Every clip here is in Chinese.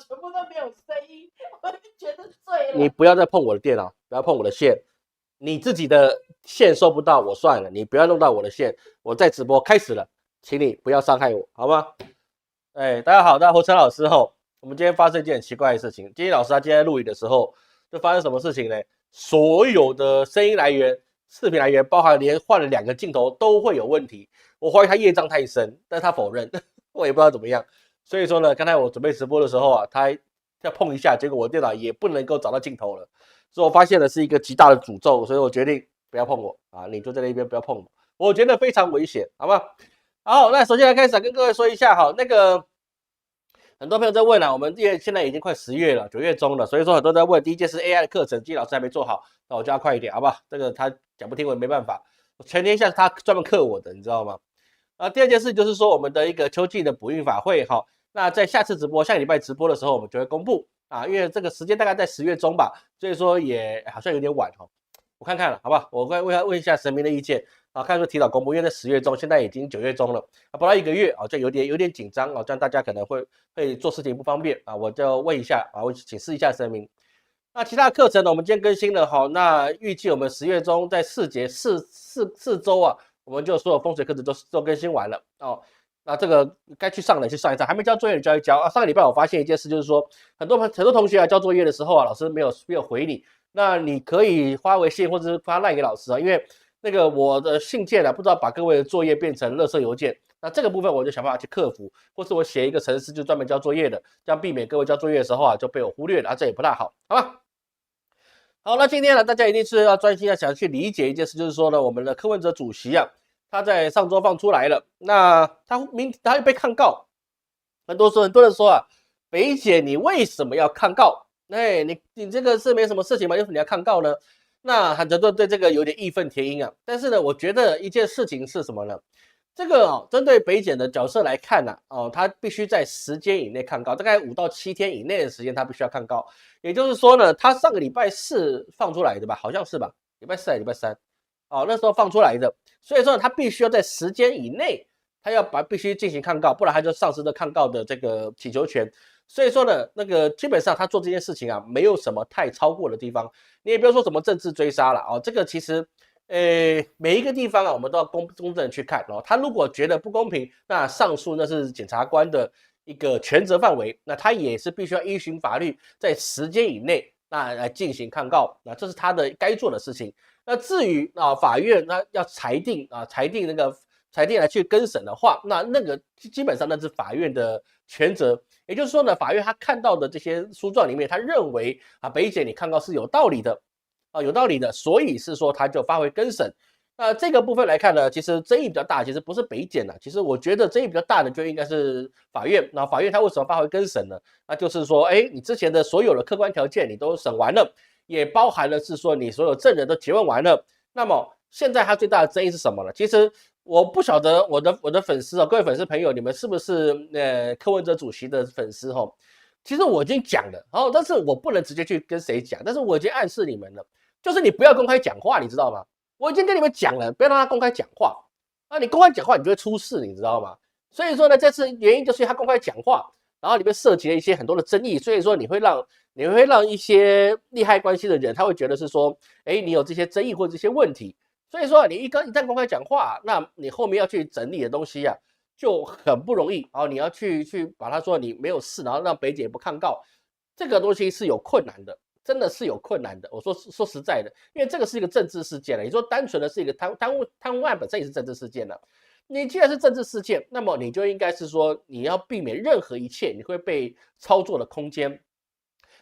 全部都没有声音，我就觉得醉了。你不要再碰我的电脑，不要碰我的线，你自己的线收不到我算了，你不要弄到我的线。我在直播开始了，请你不要伤害我，好吗？哎，大家好，大家好，陈老师吼。我们今天发生一件很奇怪的事情。今天老师他今天录影的时候，就发生什么事情呢？所有的声音来源、视频来源，包含连换了2个镜头都会有问题。我怀疑他业障太深，但是他否认，我也不知道怎么样。所以说呢，刚才我准备直播的时候啊，他要碰一下，结果我电脑也不能够找到镜头了，所以我发现的是一个极大的诅咒，所以我决定不要碰我啊，你就在那边不要碰我，我觉得非常危险，好吗？好，那首先来开始跟各位说一下哈，那个很多朋友在问啊，我们因为现在已经快10月了，9月中了，所以说很多人在问，第一件是 AI 的课程，季老师还没做好，那我就要快一点，好不好？这个他讲不听我也没办法，全天下是他专门克我的，你知道吗？第二件事就是说我们的一个秋季的补运法会哈，那在下次直播，下个礼拜直播的时候，我们就会公布啊，因为这个时间大概在10月中吧，所以说也好像有点晚哈，我看看了，好不好？我问一下神明的意见。啊，看说提早公布，因为在10月中，现在已经9月中了，不到1个月啊，就有点紧张啊，这样大家可能会做事情不方便啊，我就问一下啊，我请示一下神明。那其他的课程呢，我们今天更新了哈，那预计我们10月中在4周啊，我们就所有风水课程都更新完了哦。那这个该去上的去上一上，还没交作业的交一交啊。上个礼拜我发现一件事，就是说很多同学啊交作业的时候啊，老师没有回你，那你可以发微信或者是发赖给老师啊，因为那个我的信件啊，不知道把各位的作业变成垃圾邮件，那这个部分我就想办法去克服，或是我写一个程式就专门交作业的，这样避免各位交作业的时候啊就被我忽略了啊，这也不大好，好吧？好，那今天呢，大家一定是要专心想去理解一件事，就是说呢，我们的柯文哲主席啊，他在上周放出来了，那他又被抗告，很多人说啊，北姐你为什么要抗告？哎，你这个是没什么事情嘛，为什么你要抗告呢？那很多人对这个有点义愤填膺啊。但是呢，我觉得一件事情是什么呢？这个针对北检的角色来看呢，他必须在时间以内抗告，大概5到7天以内的时间，他必须要抗告。也就是说呢，他上个礼拜4放出来的吧，好像是吧？礼拜4还是礼拜3？那时候放出来的，所以说他必须要在时间以内，他必须进行抗告，不然他就丧失了抗告的这个请求权。所以说呢，那个基本上他做这件事情啊，没有什么太超过的地方。你也不要说什么政治追杀了哦，这个其实，每一个地方啊，我们都要公正去看哦。他如果觉得不公平，那上诉那是检察官的一个权责范围，那他也是必须要依循法律，在时间以内那来进行抗告，那这是他的该做的事情。那至于法院那要裁定来去更审的话，那个基本上那是法院的权责。也就是说呢，法院他看到的这些书状里面，他认为北检你抗告是有道理的有道理的，所以是说他就发回更审。那这个部分来看呢，其实争议比较大，其实不是北检其实我觉得争议比较大的就应该是法院。那法院他为什么发回更审呢？那就是说，你之前的所有的客观条件你都审完了，也包含了是说你所有证人都结问完了。那么现在他最大的争议是什么呢？其实我不晓得我的粉丝各位粉丝朋友，你们是不是柯文哲主席的粉丝其实我已经讲了但是我不能直接去跟谁讲，但是我已经暗示你们了，就是你不要公开讲话，你知道吗？我已经跟你们讲了，不要让他公开讲话你公开讲话，你就会出事，你知道吗？所以说呢，这次原因就是他公开讲话，然后里面涉及了一些很多的争议，所以说你会让一些利害关系的人，他会觉得是说，你有这些争议或者这些问题。所以说你一旦公开讲话，那你后面要去整理的东西就很不容易你要去把它说你没有事，然后让北检不抗告，这个东西是有困难的，真的是有困难的。我说实在的，因为这个是一个政治事件了。你说单纯的是一个贪污案本身也是政治事件了。你既然是政治事件，那么你就应该是说你要避免任何一切你会被操作的空间，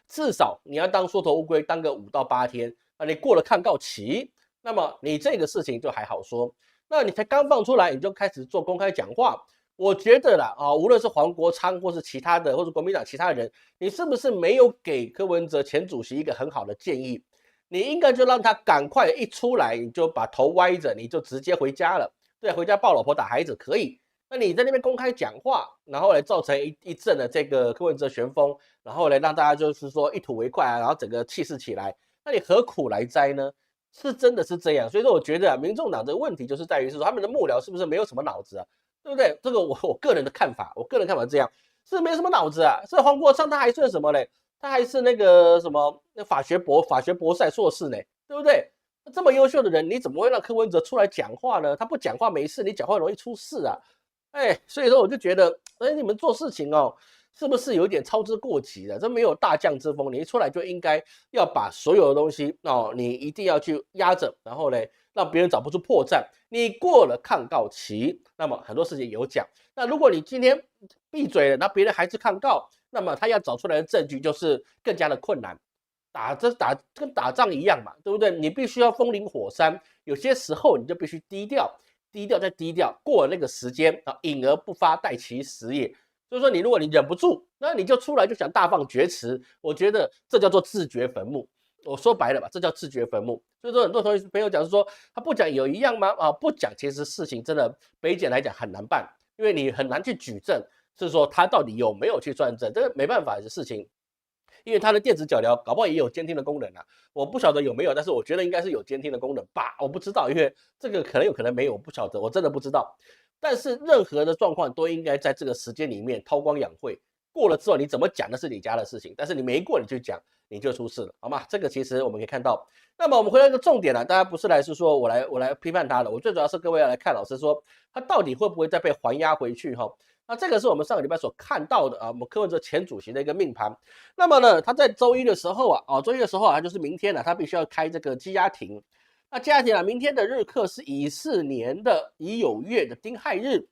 至少你要当缩头乌龟，当个5到8天你过了抗告期。那么你这个事情就还好说，那你才刚放出来，你就开始做公开讲话，我觉得啦无论是黄国昌或是其他的，或者国民党其他人，你是不是没有给柯文哲前主席一个很好的建议？你应该就让他赶快一出来，你就把头歪着，你就直接回家了，对，回家抱老婆打孩子可以。那你在那边公开讲话，然后来造成一阵的这个柯文哲旋风，然后来让大家就是说一吐为快然后整个气势起来，那你何苦来哉呢？是真的是这样，所以说我觉得民众党的问题就是在于是说他们的幕僚是不是没有什么脑子对不对？这个我个人的看法，是这样。是没什么脑子啊。是黄国昌他还算什么嘞？他还是那个什么法学博士硕士呢，对不对？这么优秀的人，你怎么会让柯文哲出来讲话呢？他不讲话没事，你讲话容易出事啊。所以说我就觉得，你们做事情哦，是不是有点操之过急了？这没有大将之风，你一出来就应该要把所有的东西哦，你一定要去压着，然后呢，让别人找不出破绽。你过了抗告期，那么很多事情有讲。那如果你今天闭嘴了，那别人还是抗告，那么他要找出来的证据就是更加的困难。跟打仗一样嘛，对不对？你必须要风林火山，有些时候你就必须低调，低调再低调，过了那个时间啊，隐而不发，待其时也。所以说，如果你忍不住，那你就出来就想大放厥词，我觉得这叫做自掘坟墓。我说白了吧，这叫自掘坟墓。所以说，很多同学朋友讲说，他不讲有一样吗？啊，不讲，其实事情真的北检来讲很难办，因为你很难去举证，是说他到底有没有去转证，这个没办法的事情。因为它的电子脚镣搞不好也有监听的功能啊，我不晓得有没有，但是我觉得应该是有监听的功能吧，我不知道，因为这个可能有可能没有，我不晓得，我真的不知道。但是任何的状况都应该在这个时间里面韬光养晦，过了之后你怎么讲那是你家的事情，但是你没过你就讲，你就出事了，好吗？这个其实我们可以看到。那么我们回到一个重点了，大家不是来是说我来批判他的，我最主要是各位要来看老师说他到底会不会再被还押回去哈。那这个是我们上个礼拜所看到的啊，我们柯文哲前主席的一个命盘。那么呢，他在周一的时候啊，周一的时候啊，他就是明天呢，他必须要开这个羁押庭。那羁押庭啊，明天的日课是乙巳年的乙酉月的丁亥日。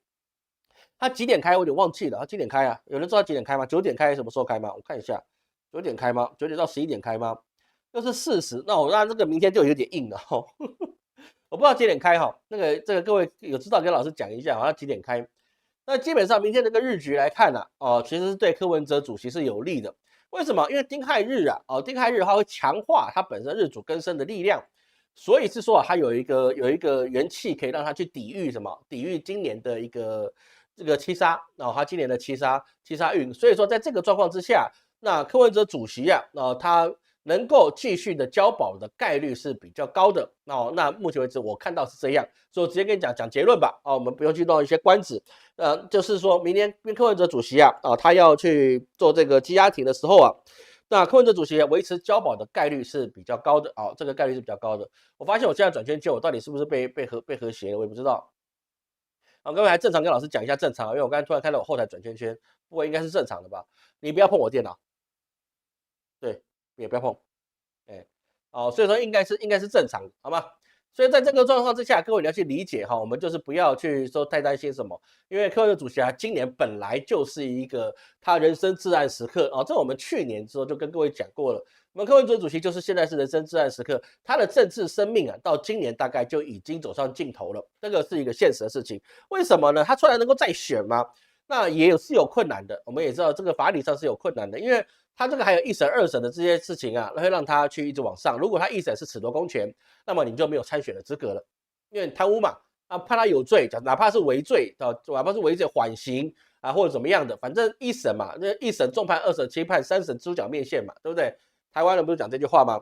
他几点开？我有点忘记了，他几点开啊？有人知道几点开吗？9点开，什么时候开吗？我看一下，9点开吗？9点到11点开吗？又是40，那这个明天就有点硬了哈。我不知道几点开哈，这个各位有知道跟老师讲一下，好像几点开？那基本上明天这个日局来看呢，其实是对柯文哲主席是有利的。为什么？因为丁亥日啊，丁亥日它会强化它本身日主更生的力量，所以是说它有一个元气可以让它去抵御什么？抵御今年的一个这个七杀，它今年的七杀运。所以说在这个状况之下，那柯文哲主席啊，他能够继续的交保的概率是比较高的那目前为止我看到是这样，所以我直接跟你讲结论吧我们不用去弄一些官子，就是说明天柯文哲主席啊他要去做这个羁押庭的时候啊，那柯文哲主席维持交保的概率是比较高的这个概率是比较高的。我发现我现在转圈圈，我到底是不是被和谐了，我也不知道。各位还正常跟老师讲一下正常，因为我刚才突然看到我后台转圈圈，不过应该是正常的吧？你不要碰我电脑，对，也不要碰。所以说应该是正常的，好吗？所以在这个状况之下，各位你要去理解我们就是不要去说太担心什么，因为柯文哲主席今年本来就是一个他人生至暗时刻这我们去年之后就跟各位讲过了，我们柯文哲主席就是现在是人生至暗时刻，他的政治生命到今年大概就已经走上尽头了，这个是一个现实的事情。为什么呢？他出来能够再选吗？那也是有困难的，我们也知道这个法理上是有困难的，因为他这个还有一审、二审的这些事情会让他去一直往上。如果他一审是褫夺公权，那么你就没有参选的资格了，因为贪污嘛判他有罪，哪怕是违罪哪怕是违罪缓刑或者怎么样的，反正一审嘛，那一审重判，二审轻判，三审猪脚面线嘛，对不对？台湾人不是讲这句话吗？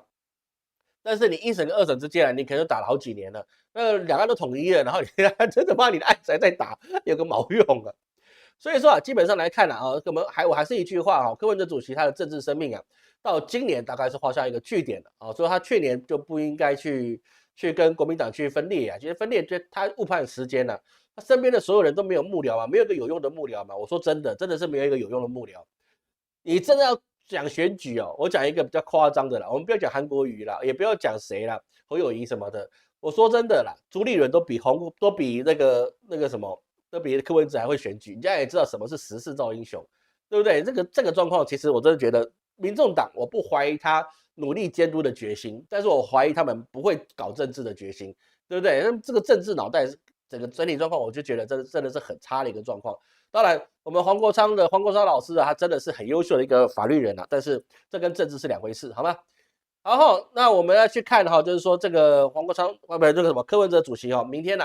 但是你一审跟二审之间你可能打了好几年了，那两岸都统一了，然后你真的把你的案子再打，有个毛用啊！所以说基本上来看我还是一句话柯文哲主席他的政治生命到今年大概是画下一个句点了所以他去年就不应该去跟国民党去分裂其实分裂他误判时间了他身边的所有人都没有幕僚嘛，没有一个有用的幕僚嘛。我说真的是没有一个有用的幕僚。你真的要讲选举我讲一个比较夸张的啦，我们不要讲韩国瑜啦，也不要讲谁啦，侯友宜什么的。我说真的啦，朱立伦都比那个什么。都比柯文哲还会选举，人家也知道什么是时势造英雄，对不对？这个状况，其实我真的觉得，民众党我不怀疑他努力监督的决心，但是我怀疑他们不会搞政治的决心，对不对？那这个政治脑袋整个整体状况，我就觉得真的是很差的一个状况。当然，我们黄国昌老师他真的是很优秀的一个法律人但是这跟政治是两回事，好吗？然后，那我们要去看就是说这个黄国昌这个什么柯文哲主席明天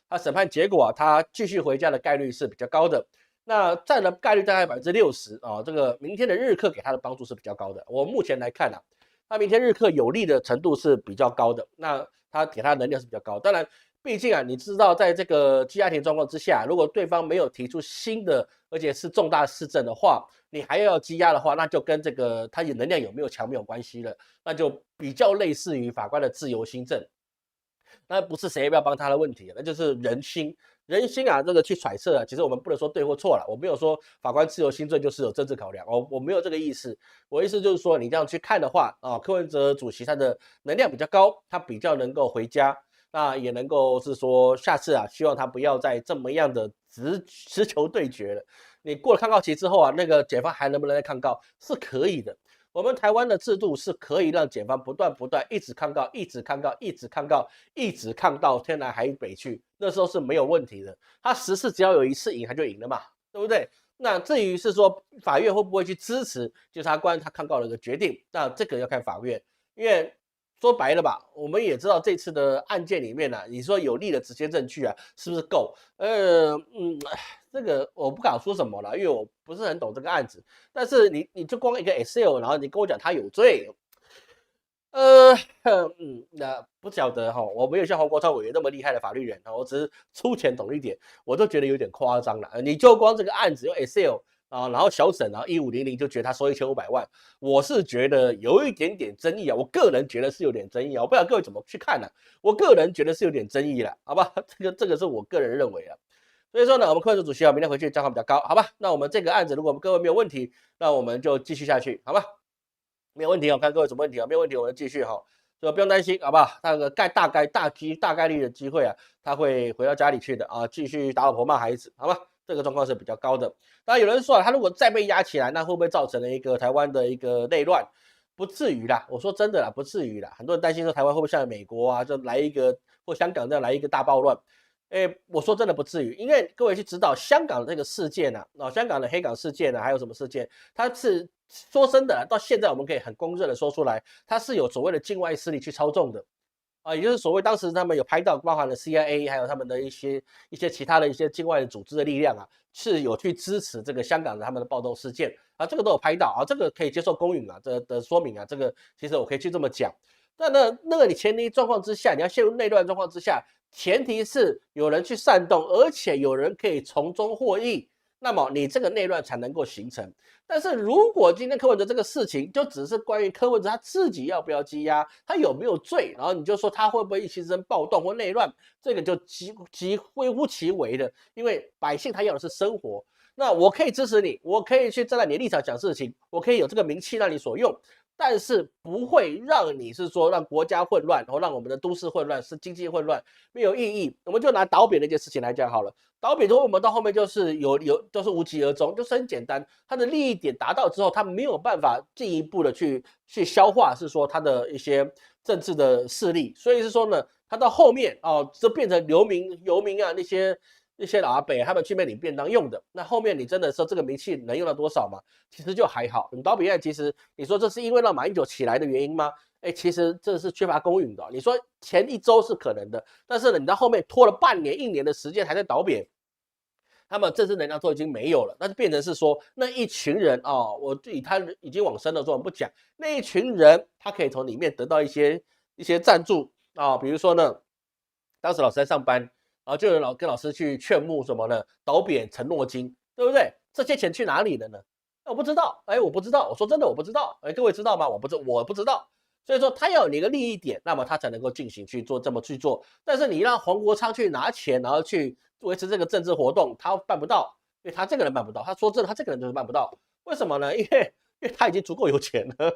他审判结果他继续回家的概率是比较高的，那占的概率大概60%这个明天的日课给他的帮助是比较高的。我目前来看他明天日课有利的程度是比较高的，那他给他的能量是比较高。当然，毕竟啊，你知道在这个羁押庭状况之下，如果对方没有提出新的，而且是重大事证的话，你还要羁押的话，那就跟这个他能量有没有强没有关系了，那就比较类似于法官的自由心证。那不是谁要不要帮他的问题，那就是人心。人心啊，这个去揣测啊，其实我们不能说对或错了。我没有说法官自由心证就是有政治考量，我没有这个意思。我意思就是说，你这样去看的话啊，柯文哲主席他的能量比较高，他比较能够回家，那也能够是说下次啊，希望他不要再这么样的直球对决了。你过了抗告期之后啊，那个检方还能不能再抗告是可以的。我们台湾的制度是可以让检方不断一直抗告，一直抗告，一直抗告，一直抗到天南海北去，那时候是没有问题的。他10次只要有1次赢，他就赢了嘛，对不对？那至于是说法院会不会去支持检察官他抗告的一个决定，那这个要看法院，因为说白了吧，我们也知道这次的案件里面呢、你说有力的直接证据啊，是不是够？这个我不敢说什么了，因为我不是很懂这个案子。但是你就光一个 Excel，然后你跟我讲他有罪，那不晓得哈，我没有像黄国昌委员那么厉害的法律人，我只是粗浅懂一点，我都觉得有点夸张了。你就光这个案子用 Excel 啊，然后小审，然后1500就觉得他收1500万，我是觉得有一点点争议啊，我个人觉得是有点争议啊，我不知道各位怎么去看呢、我个人觉得是有点争议了，好吧？这个是我个人认为啊。所以说呢，我们课程主席啊，明天回去状况比较高，好吧？那我们这个案子，如果各位没有问题，那我们就继续下去，好吧？没有问题哦，看各位有什么问题啊？没有问题，我们继续哈，就不用担心，好不好？那个大概率的机会啊，他会回到家里去的啊，继续打老婆骂孩子，好吧？这个状况是比较高的。当然有人说啊，他如果再被压起来，那会不会造成了一个台湾的一个内乱？不至于啦，我说真的啦，不至于啦。很多人担心说台湾会不会像美国啊，就来一个或香港这样来一个大暴乱？我说真的不至于，因为各位去知道香港的这个事件啊，香港的黑港事件啊，还有什么事件，它是说真的，到现在我们可以很公认的说出来，它是有所谓的境外势力去操纵的。也就是所谓当时他们有拍到，包含了 CIA，还有他们的一些其他的一些境外的组织的力量啊，是有去支持这个香港的他们的暴动事件啊，这个都有拍到啊，这个可以接受公允啊，这的说明啊，这个其实我可以去这么讲。那个你前提状况之下，你要陷入内乱状况之下，前提是有人去煽动，而且有人可以从中获益，那么你这个内乱才能够形成。但是如果今天柯文哲这个事情就只是关于柯文哲他自己要不要羁押，他有没有罪，然后你就说他会不会形成暴动或内乱，这个就极微乎其微的，因为百姓他要的是生活。那我可以支持你，我可以去站在你的立场讲事情，我可以有这个名气让你所用，但是不会让你是说让国家混乱，然后让我们的都市混乱，是经济混乱，没有意义。我们就拿倒扁那件事情来讲好了，倒扁之后我们到后面就是都是无疾而终，就是很简单，它的利益点达到之后，它没有办法进一步的去消化，是说它的一些政治的势力，所以是说呢，它到后面哦，就变成游民啊那些老阿伯他们去那领便当用的，那后面你真的说这个名气能用到多少吗？其实就还好。倒扁案其实你说这是因为让马英九起来的原因吗？其实这是缺乏公允的。你说前1周是可能的，但是呢，你到后面拖了半年、1年的时间还在倒扁，他们政治能量都已经没有了，那就变成是说那一群人哦，我以他已经往生了，说我们不讲，那一群人他可以从里面得到一些赞助啊，比如说呢，当时老师在上班。然后就有跟老师去劝募什么呢？倒扁承诺金，对不对？这些钱去哪里了呢？我不知道，我不知道。我说真的，我不知道。各位知道吗？我不知道。所以说，他要有一个利益点，那么他才能够进行去做这么去做。但是你让黄国昌去拿钱，然后去维持这个政治活动，他办不到，因为他这个人办不到。他说真的，他这个人就是办不到。为什么呢？因为他已经足够有钱了。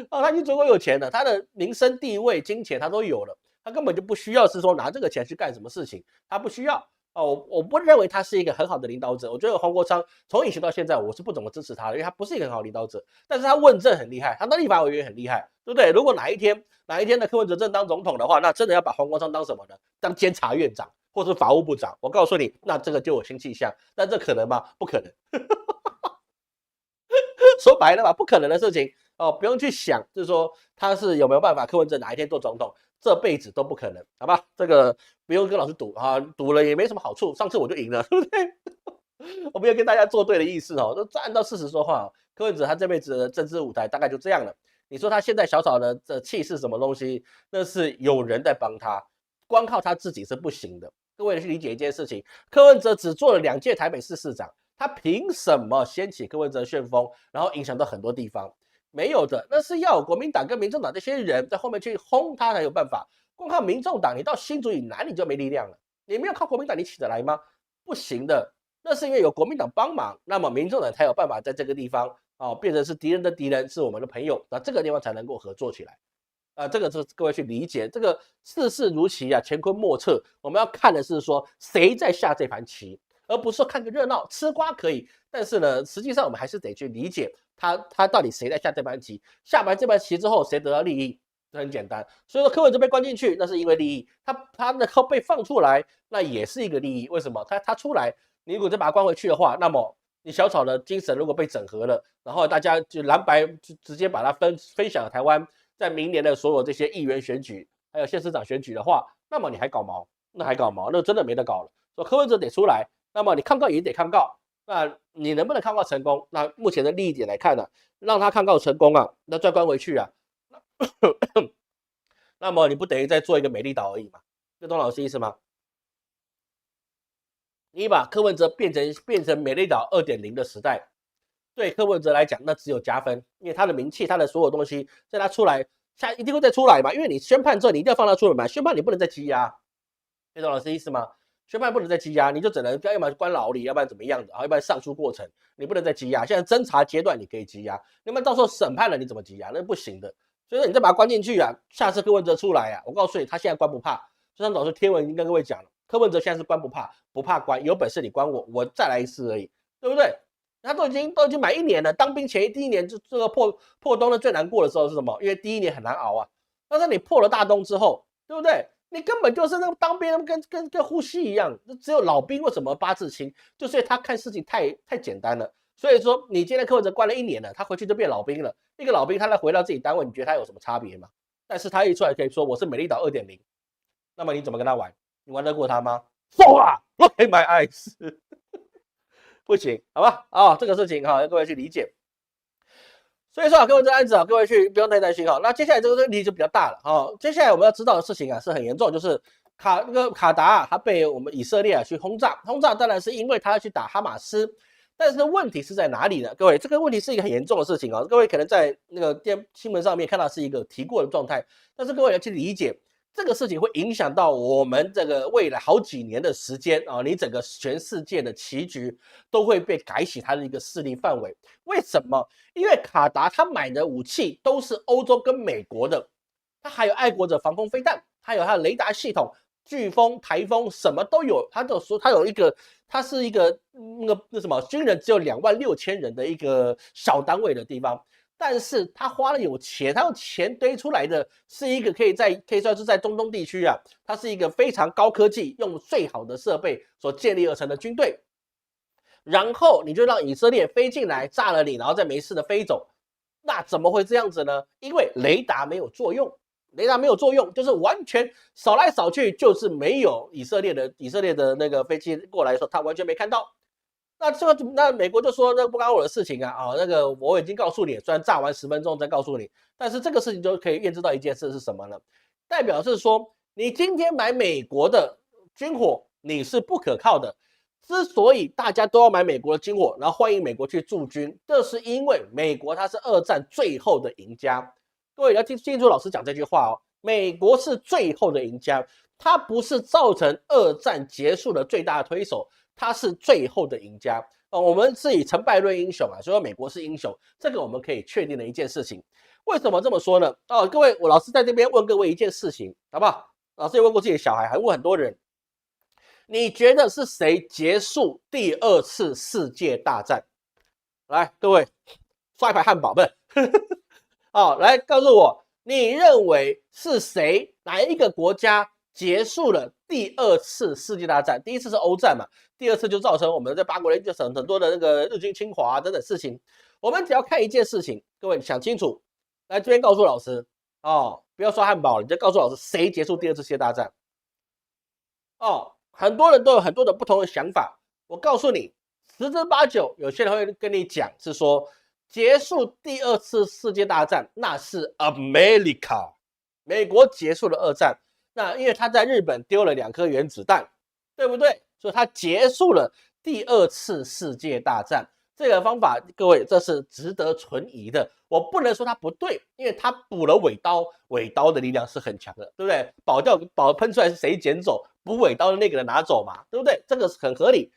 他已经足够有钱了，他的名声、地位、金钱他都有了。他根本就不需要是说拿这个钱去干什么事情，他不需要我不认为他是一个很好的领导者。我觉得黄国昌从以前到现在我是不怎么支持他的，因为他不是一个很好的领导者。但是他问政很厉害，他的立法委员很厉害，对不对？如果哪一天的柯文哲正当总统的话，那真的要把黄国昌当什么呢？当监察院长或是法务部长。我告诉你，那这个就有新气象。但这可能吗？不可能。说白了吧，不可能的事情不用去想，就是说他是有没有办法，柯文哲哪一天做总统，这辈子都不可能，好吧？这个不用跟老师赌啊，赌了也没什么好处。上次我就赢了，对不对？我没有跟大家作对的意思哦，就按照事实说话。柯文哲他这辈子的政治舞台大概就这样了。你说他现在小小的气势什么东西，那是有人在帮他。光靠他自己是不行的。各位去理解一件事情，柯文哲只做了2届台北市市长，他凭什么掀起柯文哲旋风，然后影响到很多地方？没有的，那是要有国民党跟民众党这些人在后面去轰他才有办法。光靠民众党，你到新竹以南你就没力量了。你没有靠国民党，你起得来吗？不行的。那是因为有国民党帮忙，那么民众党才有办法在这个地方变成是敌人的敌人，是我们的朋友，那这个地方才能够合作起来。这个是各位去理解，这个世事如棋啊，乾坤莫测。我们要看的是说谁在下这盘棋，而不是说看个热闹，吃瓜可以，但是呢，实际上我们还是得去理解他到底谁在下这盘棋，下完这盘棋之后谁得到利益。很简单，所以说柯文哲被关进去，那是因为利益；他能够被放出来，那也是一个利益。为什么？他出来，你如果再把他关回去的话，那么你小草的精神如果被整合了，然后大家就蓝白就直接把它分享台湾，在明年的所有这些议员选举，还有县市长选举的话，那么你还搞毛？那真的没得搞了。说柯文哲得出来，那么你抗告也得抗告，那你能不能抗告成功？那目前的利益点来看呢，让他抗告成功啊，那再关回去啊。那么你不等于再做一个美丽岛而已嘛？这懂老师意思吗？你把柯文哲变成美丽岛 2.0 的时代，对柯文哲来讲那只有加分，因为他的名气，他的所有东西，在他出来，一定会再出来嘛。因为你宣判之后，你一定要放他出来嘛。宣判你不能再羁押，懂老师意思吗？宣判不能再羁押，你就只能要么关牢里，要不然怎么样的，要不然上诉过程你不能再羁押。现在侦查阶段你可以羁押，那么到时候审判了你怎么羁押？那不行的。所以说你再把他关进去啊，下次柯文哲出来啊，我告诉你，他现在关不怕。就像老师天文已经跟各位讲了，柯文哲现在是关不怕，不怕关，有本事你关我，我再来一次而已，对不对？他都已经满1年了，当兵前第1年就这个破冬的最难过的时候是什么？因为第1年很难熬啊。但是你破了大冬之后，对不对？你根本就是那个当兵跟呼吸一样，只有老兵为什么八字轻？就是他看事情太简单了。所以说，你今天柯文哲关了1年了，他回去就变老兵了。一个老兵，他再回到自己单位，你觉得他有什么差别吗？但是他一出来可以说我是美丽岛 2.0， 那么你怎么跟他玩？你玩得过他吗？走啊 ！Look at my eyes， 不行，好吧？这个事情哈，各位去理解。所以说柯文哲案子各位不用太担心哈。那接下来这个问题就比较大了接下来我们要知道的事情是很严重，就是卡达他被我们以色列去轰炸，当然是因为他要去打哈马斯。但是问题是在哪里呢？各位，这个问题是一个很严重的事情各位可能在那个新闻上面看到是一个提过的状态，但是各位要去理解，这个事情会影响到我们这个未来好几年的时间你整个全世界的棋局都会被改写它的一个势力范围。为什么？因为卡达他买的武器都是欧洲跟美国的，他还有爱国者防空飞弹，还有他的雷达系统。飓风、台风什么都有，他是一个那什么军人只有26000人的一个小单位的地方，但是他花了有钱，他用钱堆出来的是一个可以算是在中东地区它是一个非常高科技，用最好的设备所建立而成的军队。然后你就让以色列飞进来炸了你，然后再没事的飞走，那怎么会这样子呢？因为雷达没有作用。就是完全扫来扫去，就是没有以色列的那个飞机过来的时候，他完全没看到。那美国就说那不干我的事情那个我已经告诉你，虽然炸完10分钟再告诉你，但是这个事情就可以验证到一件事是什么呢？代表是说你今天买美国的军火，你是不可靠的。之所以大家都要买美国的军火，然后欢迎美国去驻军，这是因为美国它是2战最后的赢家。各位要记住老师讲这句话美国是最后的赢家，它不是造成2战结束的最大的推手，它是最后的赢家我们是以成败论英雄所以美国是英雄，这个我们可以确定的一件事情。为什么这么说呢？各位，我老师在这边问各位一件事情，好不好？老师也问过自己的小孩，还问很多人，你觉得是谁结束第2次世界大战？来，各位刷一排汉堡，不是来告诉我，你认为是谁？哪一个国家结束了第2次世界大战？第1次是欧战嘛，第2次就造成我们在8国联军省很多的那个日军侵华等等事情。我们只要看一件事情，各位想清楚，来这边告诉老师不要刷汉堡，你就告诉老师谁结束第2次世界大战很多人都有很多的不同的想法。我告诉你，10之8九，有些人会跟你讲是说。结束第2次世界大战，那是 America， 美国结束了2战。那因为他在日本丢了2颗原子弹，对不对？所以他结束了第2次世界大战。这个方法，各位，这是值得存疑的。我不能说它不对，因为它补了尾刀，尾刀的力量是很强的，对不对？宝喷出来是谁捡走？补尾刀的那个人拿走嘛，对不对？这个是很合理，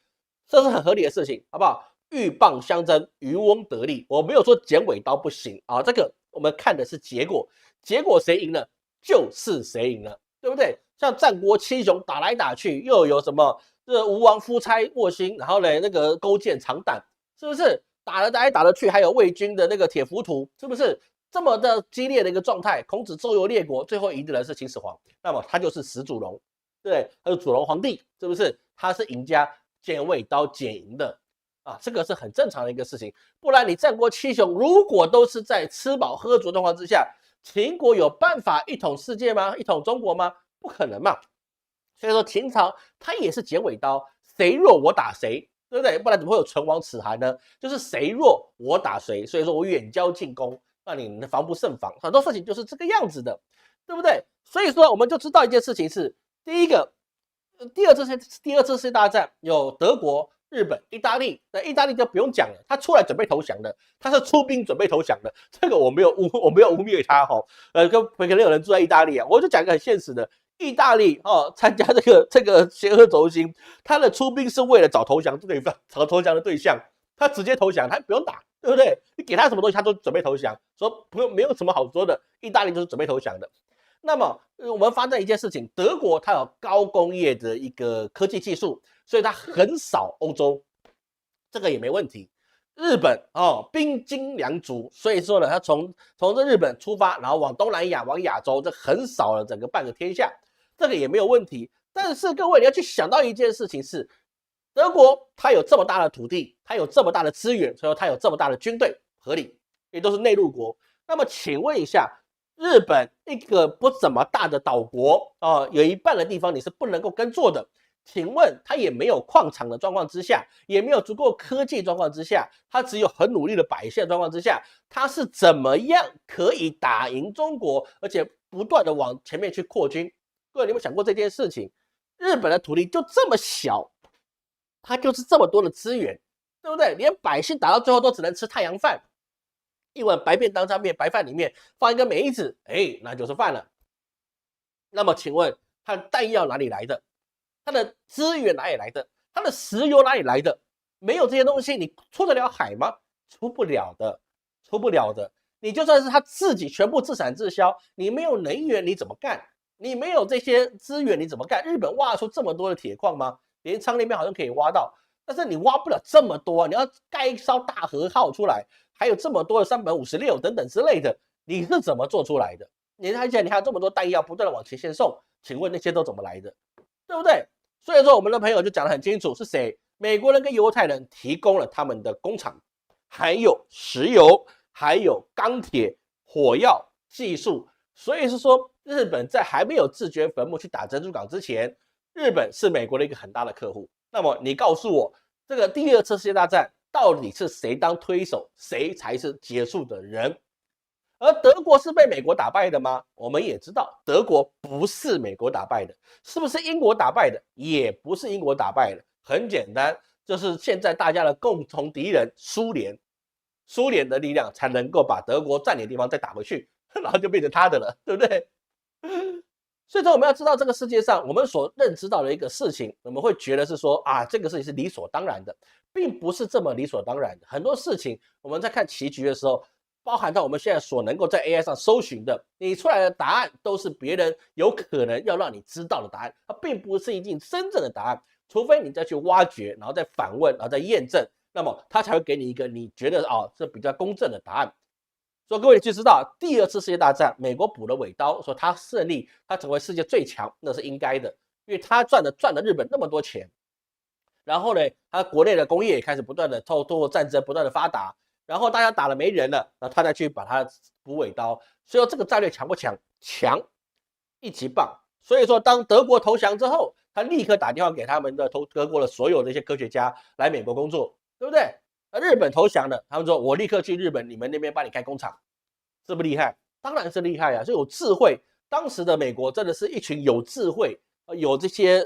这是很合理的事情，好不好？鹬蚌相争，渔翁得利。我没有说剪尾刀不行啊，这个我们看的是结果，结果谁赢了就是谁赢了，对不对？像战国七雄打来打去，又有什么吴王夫差卧薪，然后呢那个勾践长胆。是不是打来打得去？还有魏军的那个铁浮屠，是不是这么的激烈的一个状态？孔子周游列国，最后赢的人是秦始皇，那么他就是始祖龙，对，他是祖龙皇帝，是不是？他是赢家，剪尾刀剪赢的啊，这个是很正常的一个事情。不然你战国七雄如果都是在吃饱喝足的状况之下，秦国有办法一统世界吗？一统中国吗？不可能嘛。所以说秦朝他也是剪尾刀，谁弱我打谁。对不对？不然怎么会有唇亡齿寒呢？就是谁弱我打谁，所以说我远交近攻，让你防不胜防。很多事情就是这个样子的，对不对？所以说我们就知道一件事情是：第一个，第二次世界大战有德国、日本、意大利，那意大利就不用讲了，他出来准备投降的，他是出兵准备投降的，这个我没有污蔑他哈。可能有人住在意大利啊，我就讲一个很现实的。意大利参加这个协和轴心，他的出兵是为了找投降的对象，他直接投降，他不用打，对不对？你给他什么东西，他都准备投降，说没有什么好说的，意大利就是准备投降的。那么我们发现一件事情，德国它有高工业的一个科技技术，所以它横扫欧洲，这个也没问题。日本兵精粮足，所以说呢，他从这日本出发，然后往东南亚、往亚洲，这横扫了整个半个天下，这个也没有问题。但是各位你要去想到一件事情是，德国它有这么大的土地，它有这么大的资源，所以它有这么大的军队，合理，也都是内陆国。那么请问一下，日本一个不怎么大的岛国有一半的地方你是不能够耕作的。请问他也没有矿场的状况之下，也没有足够科技状况之下，他只有很努力的百姓的状况之下，他是怎么样可以打赢中国，而且不断的往前面去扩军？各位，你有没有想过这件事情？日本的土地就这么小，它就是这么多的资源，对不对？连百姓打到最后都只能吃太阳饭，一碗白便当上面白饭里面放一个梅子，那就是饭了。那么请问他的弹药哪里来的？它的资源哪里来的？它的石油哪里来的？没有这些东西，你出得了海吗？出不了的，出不了的。你就算是他自己全部自产自销，你没有能源你怎么干？你没有这些资源你怎么干？日本挖出这么多的铁矿吗？镰仓那边好像可以挖到，但是你挖不了这么多，你要盖一艘大和号出来，还有这么多的356等等之类的，你是怎么做出来的？而且你还有这么多弹药不断的往前线送，请问那些都怎么来的？对不对？所以说我们的朋友就讲得很清楚，是谁？美国人跟犹太人提供了他们的工厂，还有石油，还有钢铁、火药技术。所以是说，日本在还没有自掘坟墓去打珍珠港之前，日本是美国的一个很大的客户。那么你告诉我，这个第2次世界大战到底是谁当推手，谁才是结束的人？而德国是被美国打败的吗？我们也知道，德国不是美国打败的，是不是英国打败的？也不是英国打败的。很简单，就是现在大家的共同敌人苏联，苏联的力量才能够把德国占领的地方再打回去，然后就变成他的了，对不对？所以说我们要知道这个世界上我们所认知到的一个事情，我们会觉得是说这个事情是理所当然的，并不是这么理所当然的。很多事情我们在看棋局的时候，包含到我们现在所能够在 AI 上搜寻的，你出来的答案都是别人有可能要让你知道的答案，它并不是一定真正的答案，除非你再去挖掘，然后再反问，然后再验证，那么它才会给你一个你觉得这比较公正的答案。所以各位就知道，第2次世界大战，美国补了尾刀，说他胜利，他成为世界最强，那是应该的，因为他赚了日本那么多钱，然后呢，他国内的工业也开始不断的透过战争不断的发达。然后大家打了没人了，然后他再去把它补尾刀，所以这个战略强不强？强，一级棒。所以说，当德国投降之后，他立刻打电话给他们的德国的所有的一些科学家来美国工作，对不对？日本投降了，他们说我立刻去日本，你们那边帮你开工厂，是不是厉害？当然是厉害啊，是有智慧。当时的美国真的是一群有智慧、有这些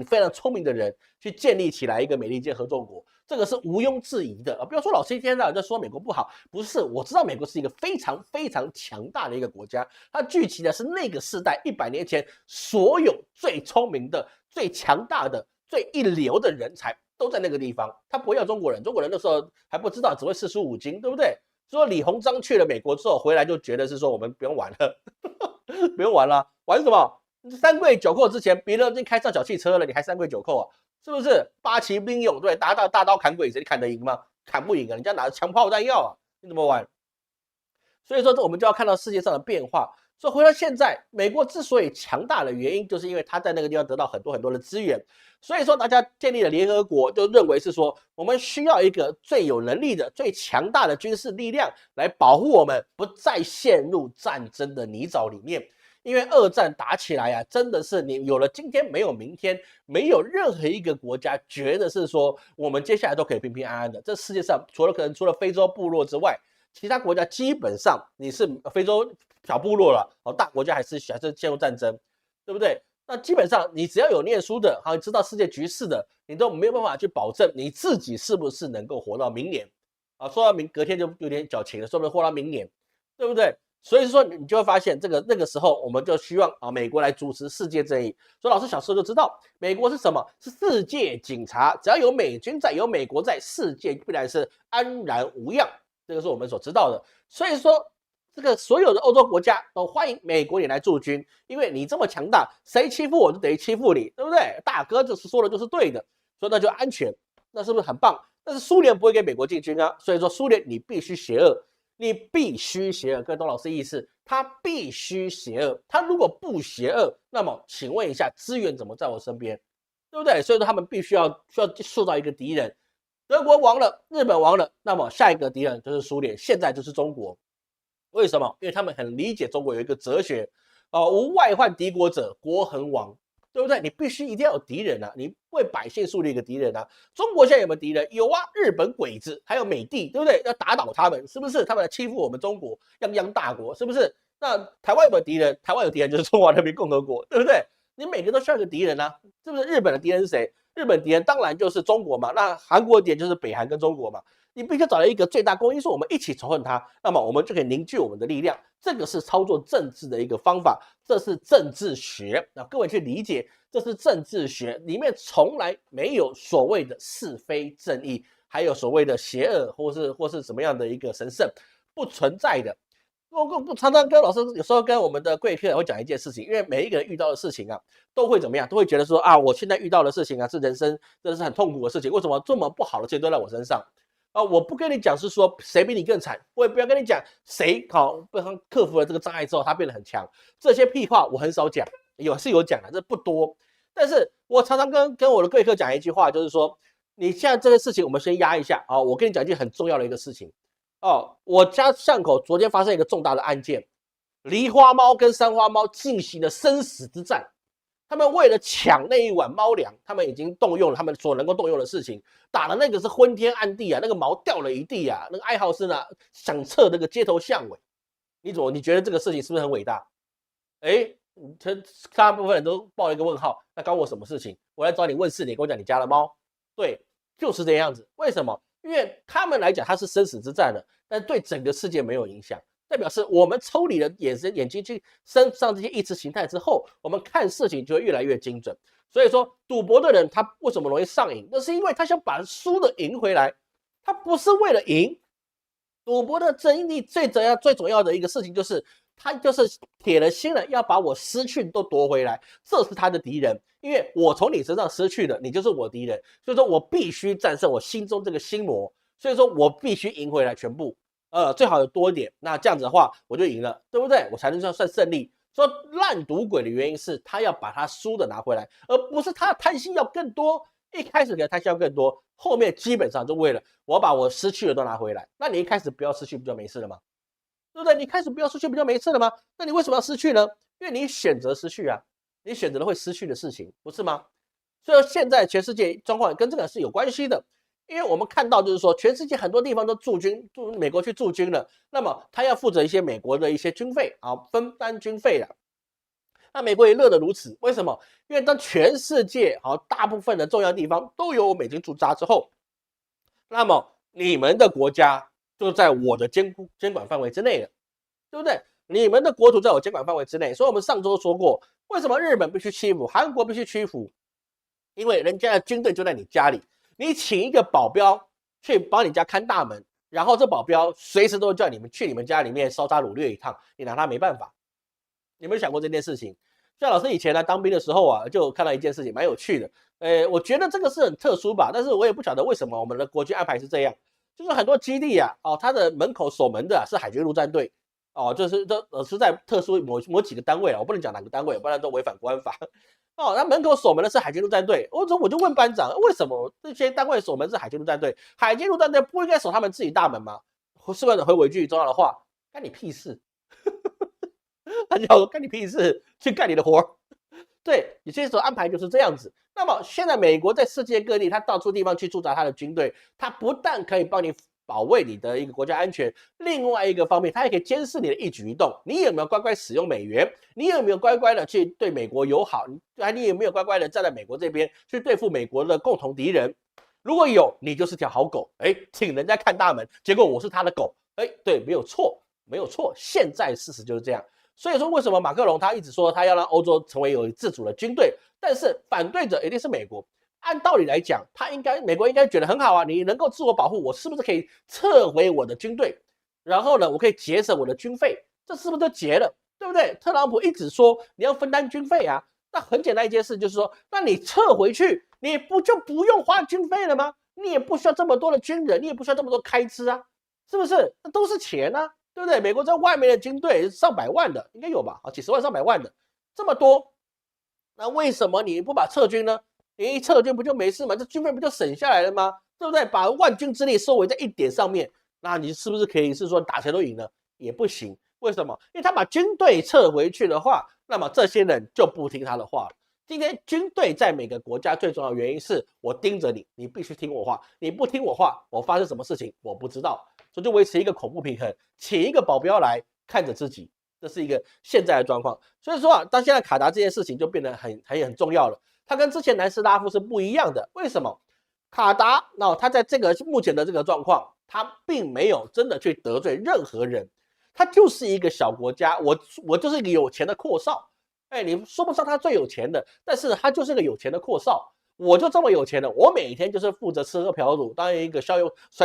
非常聪明的人去建立起来一个美利坚合众国，这个是毋庸置疑的。不要说老师一天到晚在说美国不好，不是，我知道美国是一个非常非常强大的一个国家，它聚集的是那个世代100年前所有最聪明的、最强大的、最一流的人才都在那个地方。他不会要中国人，中国人那时候还不知道，只会四书五经，对不对？说李鸿章去了美国之后回来就觉得是说我们不用玩了，不用玩了，玩什么？三跪九叩之前，别人已经开上小汽车了，你还三跪九叩啊？是不是？八旗兵勇，对，大刀砍鬼子，你砍得赢吗？砍不赢啊！人家拿着枪炮弹药啊，你怎么玩？所以说，我们就要看到世界上的变化。所以回到现在，美国之所以强大的原因，就是因为他在那个地方得到很多很多的资源。所以说，大家建立了联合国，就认为是说，我们需要一个最有能力的、最强大的军事力量来保护我们，不再陷入战争的泥沼里面。因为二战打起来啊，真的是你有了今天没有明天，没有任何一个国家觉得是说我们接下来都可以平平安安的。这世界上除了非洲部落之外，其他国家基本上你是非洲小部落了，大国家还是陷入战争，对不对？那基本上你只要有念书的，你知道世界局势的，你都没有办法去保证你自己是不是能够活到明年啊？说到隔天就有点矫情了，说不定活到明年，对不对？所以说你就会发现，那个时候我们就希望美国来主持世界正义。所以老师小时候就知道，美国是什么？是世界警察，只要有美军在，有美国在，世界必然是安然无恙。这个是我们所知道的。所以说，这个所有的欧洲国家都欢迎美国你来驻军，因为你这么强大，谁欺负我就等于欺负你，对不对？大哥就是说的就是对的，所以那就安全，那是不是很棒？但是苏联不会给美国进军啊，所以说苏联你必须邪恶。你必须邪恶，跟董老师意思，他必须邪恶。他如果不邪恶，那么请问一下，资源怎么在我身边，对不对？所以说他们必须要塑造一个敌人。德国亡了，日本亡了，那么下一个敌人就是苏联，现在就是中国。为什么？因为他们很理解中国有一个哲学，无外患敌国者，国恒亡。对不对？你必须一定要有敌人啊！你为百姓树立一个敌人啊！中国现在有没有敌人？有啊，日本鬼子，还有美帝，对不对？要打倒他们，是不是？他们来欺负我们中国，泱泱大国，是不是？那台湾有没有敌人？台湾有敌人就是中华人民共和国，对不对？你每个都需要一个敌人啊，是不是？日本的敌人是谁？日本敌人当然就是中国嘛。那韩国的敌人就是北韩跟中国嘛。你必须找到一个最大公因数，我们一起仇恨他，那么我们就可以凝聚我们的力量。这个是操作政治的一个方法，这是政治学。那各位去理解，这是政治学里面从来没有所谓的是非正义，还有所谓的邪恶或是什么样的一个神圣，不存在的。我常常跟老师有时候跟我们的贵客会讲一件事情，因为每一个人遇到的事情啊，都会怎么样，都会觉得说啊，我现在遇到的事情啊，是人生真的是很痛苦的事情，为什么这么不好的事情都在我身上？我不跟你讲是说谁比你更惨，我也不要跟你讲谁克服了这个障碍之后他变得很强，这些屁话我很少讲，有讲的，这不多。但是我常常跟我的贵客讲一句话，就是说你现在这个事情我们先压一下啊，我跟你讲一件很重要的一个事情我家巷口昨天发生一个重大的案件，狸花猫跟三花猫进行了生死之战。他们为了抢那一碗猫粮，他们已经动用了他们所能够动用的事情，打的那个是昏天暗地啊，那个毛掉了一地啊，那个哀嚎声啊，响彻那个街头巷尾。你觉得这个事情是不是很伟大？大部分人都抱了一个问号，那关我什么事情？我来找你问事，你跟我讲你家的猫，对，就是这样子。为什么？因为他们来讲它是生死之战的，但对整个世界没有影响。代表是我们抽离了眼睛去身上这些意识形态之后，我们看事情就会越来越精准。所以说，赌博的人他为什么容易上瘾？那是因为他想把输的赢回来，他不是为了赢。赌博的真理最重要的一个事情就是，他就是铁了心了要把我失去都夺回来，这是他的敌人。因为我从你身上失去了，你就是我敌人，所以说我必须战胜我心中这个心魔，所以说我必须赢回来全部。最好有多一点，那这样子的话我就赢了，对不对？我才能算胜利。说烂赌鬼的原因是他要把他输的拿回来，而不是他贪心要更多。一开始给他贪心要更多，后面基本上就为了我把我失去的都拿回来。那你一开始不要失去，不就没事了吗？对不对？你开始不要失去，不就没事了吗？那你为什么要失去呢？因为你选择失去啊，你选择了会失去的事情，不是吗？所以现在全世界状况跟这个是有关系的。因为我们看到就是说，全世界很多地方都美国去驻军了，那么他要负责一些美国的一些军费啊，分担军费了。那美国也乐得如此，为什么？因为当全世界大部分的重要地方都有美军驻扎之后，那么你们的国家就在我的监管范围之内了，对不对？你们的国土在我监管范围之内，所以我们上周说过，为什么日本必须屈服，韩国必须屈服？因为人家的军队就在你家里，你请一个保镖去帮你家看大门，然后这保镖随时都叫你们去你们家里面烧杀掳掠一趟，你拿他没办法。有没有想过这件事情？像老师以前来当兵的时候啊，就看到一件事情蛮有趣的。我觉得这个是很特殊吧，但是我也不晓得为什么我们的国军安排是这样，就是很多基地啊，它的门口守门的是海军陆战队，就是是在特殊某几个单位啊，我不能讲哪个单位，不然都违反国安法。那门口守门的是海军陆战队，我就问班长，为什么这些单位守门是海军陆战队？海军陆战队不应该守他们自己大门吗？是不是回我一句重要的话？干你屁事！他就说干你屁事，去干你的活。对，有些时候安排就是这样子。那么现在美国在世界各地，他到处地方去驻扎他的军队，他不但可以帮你保卫你的一个国家安全，另外一个方面，他也可以监视你的一举一动。你有没有乖乖使用美元？你有没有乖乖的去对美国友好？你有没有乖乖的站在美国这边去对付美国的共同敌人？如果有，你就是条好狗。请人家看大门，结果我是他的狗。对，没有错，没有错。现在事实就是这样。所以说，为什么马克龙他一直说他要让欧洲成为有自主的军队，但是反对者一定是美国。按道理来讲，美国应该觉得很好啊，你能够自我保护，我是不是可以撤回我的军队？然后呢，我可以节省我的军费，这是不是就结了？对不对？特朗普一直说你要分担军费啊，那很简单一件事就是说，那你撤回去，你就不用花军费了吗？你也不需要这么多的军人，你也不需要这么多开支啊，是不是？那都是钱啊。对不对？美国在外面的军队上百万的，应该有吧？几十万、上百万的，这么多，那为什么你不把撤军呢？你一撤军不就没事吗？这军费不就省下来了吗？对不对？把万军之力收回在一点上面，那你是不是可以是说打谁都赢了？也不行，为什么？因为他把军队撤回去的话，那么这些人就不听他的话了。今天军队在每个国家最重要的原因是我盯着你，你必须听我话，你不听我话，我发生什么事情我不知道。所以就维持一个恐怖平衡，请一个保镖来看着自己，这是一个现在的状况。所以说啊，当现在卡达这件事情就变得很重要了。它跟之前南斯拉夫是不一样的，为什么？卡达它在这个目前的这个状况，它并没有真的去得罪任何人，它就是一个小国家，我就是一个有钱的阔少。你说不上他最有钱的，但是他就是个有钱的阔少。我就这么有钱的，我每天就是负责吃喝嫖赌，当一个甩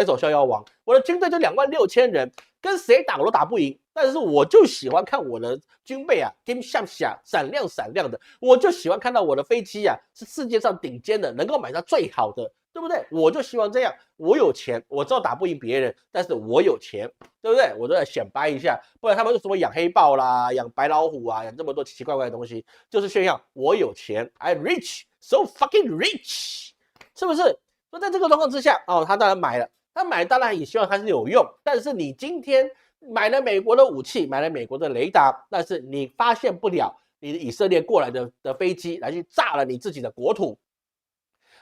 手逍遥王。我的军队就26000人，跟谁打我都打不赢。但是我就喜欢看我的军备啊，跟像闪亮闪亮的。我就喜欢看到我的飞机啊，是世界上顶尖的，能够买到最好的，对不对？我就希望这样。我有钱，我知道打不赢别人，但是我有钱，对不对？我都要显摆一下，不然他们就什么养黑豹啦，养白老虎啊，养这么多奇奇怪怪的东西，就是炫耀我有钱 ，I'm rich。So fucking rich， 是不是？所以在这个状况之下，他当然买了，他买当然也希望它是有用，但是你今天买了美国的武器，买了美国的雷达，但是你发现不了你的以色列过来的飞机来去炸了你自己的国土，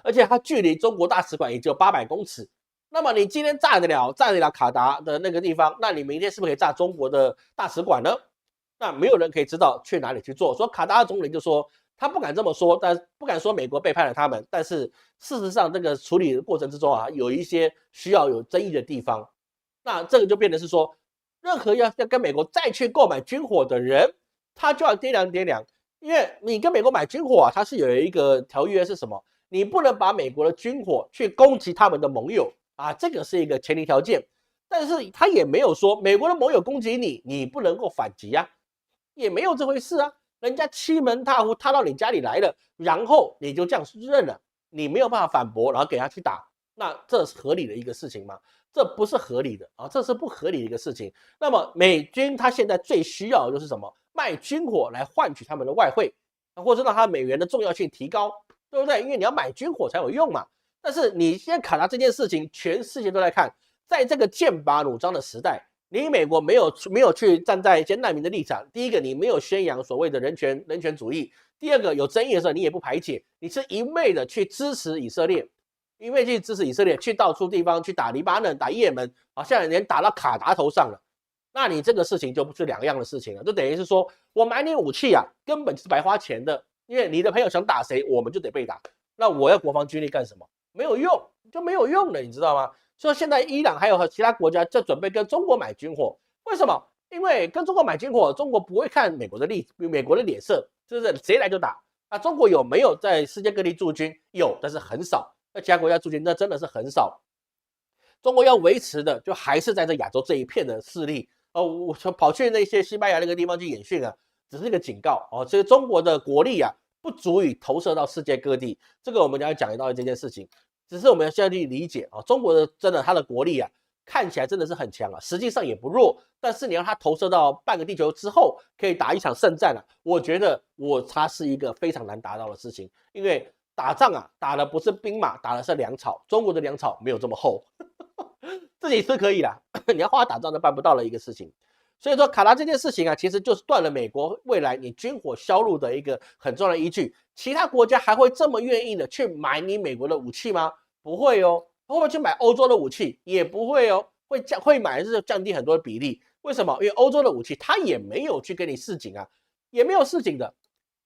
而且它距离中国大使馆也只有800公尺。那么你今天炸得了卡达的那个地方，那你明天是不是可以炸中国的大使馆呢？那没有人可以知道去哪里去做。所以卡达的总理就说，他不敢这么说，但不敢说美国背叛了他们，但是事实上这个处理的过程之中啊，有一些需要有争议的地方。那这个就变成是说，任何要跟美国再去购买军火的人，他就要掂量，因为你跟美国买军火啊，它是有一个条约是什么？你不能把美国的军火去攻击他们的盟友啊，这个是一个前提条件。但是他也没有说美国的盟友攻击你，你不能够反击啊，也没有这回事啊。人家欺门踏户踏到你家里来了，然后你就这样认了，你没有办法反驳，然后给他去打，那这是合理的一个事情吗？这不是合理的啊，这是不合理的一个事情。那么美军他现在最需要的就是什么？卖军火来换取他们的外汇，或者让他美元的重要性提高，对不对？因为你要买军火才有用嘛。但是你现在卡达这件事情，全世界都在看，在这个剑拔弩张的时代。你美国没有去站在一些难民的立场，第一个你没有宣扬所谓的人权主义，第二个有争议的时候你也不排解，你是一味的去支持以色列，一味去支持以色列，去到处地方去打黎巴嫩、打也门，好像连打到卡达头上了。那你这个事情就不是两样的事情了，就等于是说我买你武器啊，根本就是白花钱的，因为你的朋友想打谁，我们就得被打。那我要国防军力干什么？没有用，就没有用了，你知道吗？所以现在伊朗还有和其他国家就准备跟中国买军火，为什么？因为跟中国买军火，中国不会看美国的脸色，就是谁来就打。那中国有没有在世界各地驻军？有，但是很少。在其他国家驻军，那真的是很少。中国要维持的，就还是在这亚洲这一片的势力。我跑去那些西班牙那个地方去演训啊，只是一个警告哦。所以中国的国力啊，不足以投射到世界各地。这个我们要讲到这件事情，只是我们要现在去理解啊，中国的真的它的国力啊，看起来真的是很强啊，实际上也不弱。但是你让它投射到半个地球之后，可以打一场胜战啊，我觉得它是一个非常难达到的事情，因为打仗啊，打的不是兵马，打的是粮草。中国的粮草没有这么厚。自己是可以啦，你要花打仗都办不到的一个事情。所以说卡达这件事情啊，其实就是断了美国未来你军火销路的一个很重要的依据。其他国家还会这么愿意的去买你美国的武器吗？不会哦。会不会去买欧洲的武器？也不会哦。会买是降低很多的比例。为什么？因为欧洲的武器它也没有去跟你示警啊，也没有示警的。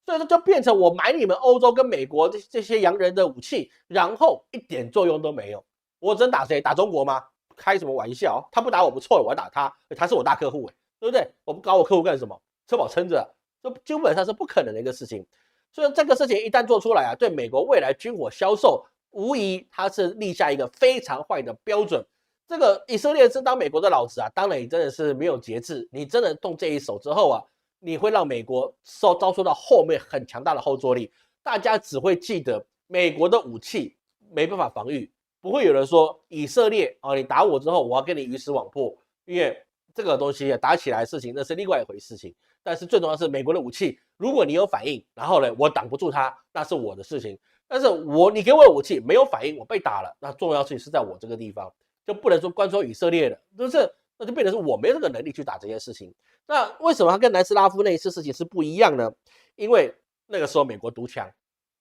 所以说就变成我买你们欧洲跟美国这些洋人的武器，然后一点作用都没有。我真打谁？打中国吗？开什么玩笑？他不打我不错了，我要打他，他是我大客户对不对？我不搞我客户干什么？吃饱撑着，这基本上是不可能的一个事情。所以这个事情一旦做出来啊，对美国未来军火销售，无疑它是立下一个非常坏的标准。这个以色列是当美国的老子啊，当然你真的是没有节制，你真的动这一手之后啊，你会让美国遭受到后面很强大的后坐力。大家只会记得美国的武器没办法防御。不会有人说以色列啊，你打我之后，我要跟你鱼死网破，因为这个东西打起来的事情那是另外一回事情。但是最重要的是美国的武器，如果你有反应，然后呢我挡不住它，那是我的事情。但是你给我的武器没有反应，我被打了，那重要事情是在我这个地方，就不能说关说以色列的，就是那就变成是我没这个能力去打这件事情。那为什么他跟南斯拉夫那一次事情是不一样呢？因为那个时候美国独强，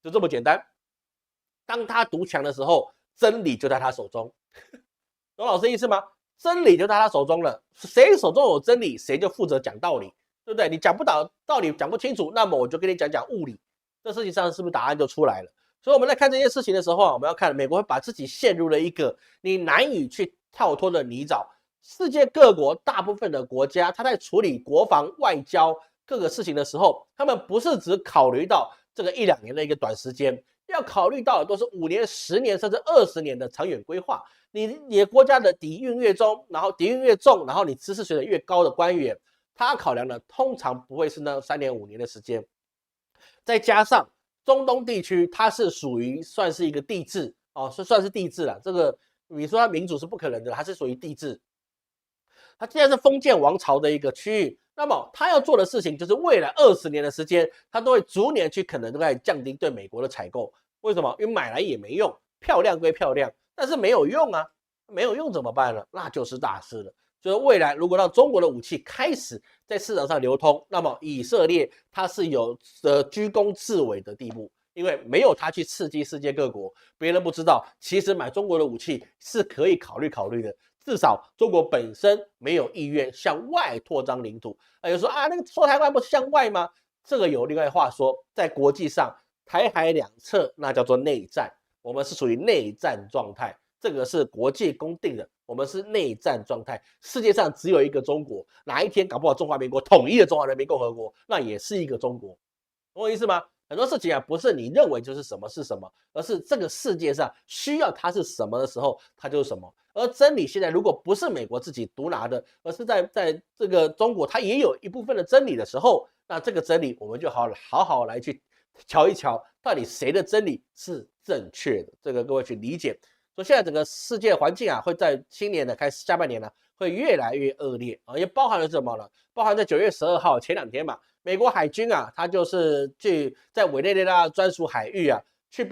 就这么简单。当他独强的时候，真理就在他手中，懂老师意思吗？真理就在他手中了，谁手中有真理，谁就负责讲道理，对不对？你讲不到道理，讲不清楚，那么我就跟你讲物理。这事情上是不是答案就出来了？所以我们在看这件事情的时候啊，我们要看美国会把自己陷入了一个你难以去跳脱的泥沼。世界各国大部分的国家，他在处理国防、外交各个事情的时候，他们不是只考虑到这个1-2年的一个短时间。要考虑到的都是5年、10年甚至20年的长远规划。你的国家的底蕴越重，然后你知识水准越高的官员，他考量的通常不会是那3年5年的时间。再加上中东地区，它是属于算是一个帝制哦，算是帝制了。这个你说它民主是不可能的，它是属于帝制。它既然是封建王朝的一个区域，那么他要做的事情就是未来20年的时间，他都会逐年去可能都在降低对美国的采购。为什么？因为买来也没用，漂亮归漂亮，但是没有用啊，没有用怎么办呢？那就是大事了。所以未来如果让中国的武器开始在市场上流通，那么以色列它是有居功至伟的地步，因为没有它去刺激世界各国，别人不知道，其实买中国的武器是可以考虑的。至少中国本身没有意愿向外扩张领土。有说啊，那个说台湾不是向外吗？这个有另外话说，在国际上，台海两侧那叫做内战，我们是属于内战状态，这个是国际公定的，我们是内战状态。世界上只有一个中国，哪一天搞不好中华民国统一了中华人民共和国，那也是一个中国，懂我意思吗？很多事情啊，不是你认为就是什么是什么，而是这个世界上需要它是什么的时候，它就是什么。而真理现在如果不是美国自己独拿的，而是在这个中国它也有一部分的真理的时候，那这个真理我们就好好来去瞧一瞧，到底谁的真理是正确的。这个各位去理解。所以现在整个世界环境啊，会在今年的开始下半年呢，会越来越恶劣啊，也包含了什么呢？包含在9月12号前2天嘛。美国海军啊，他就是去在委内瑞拉专属海域啊，去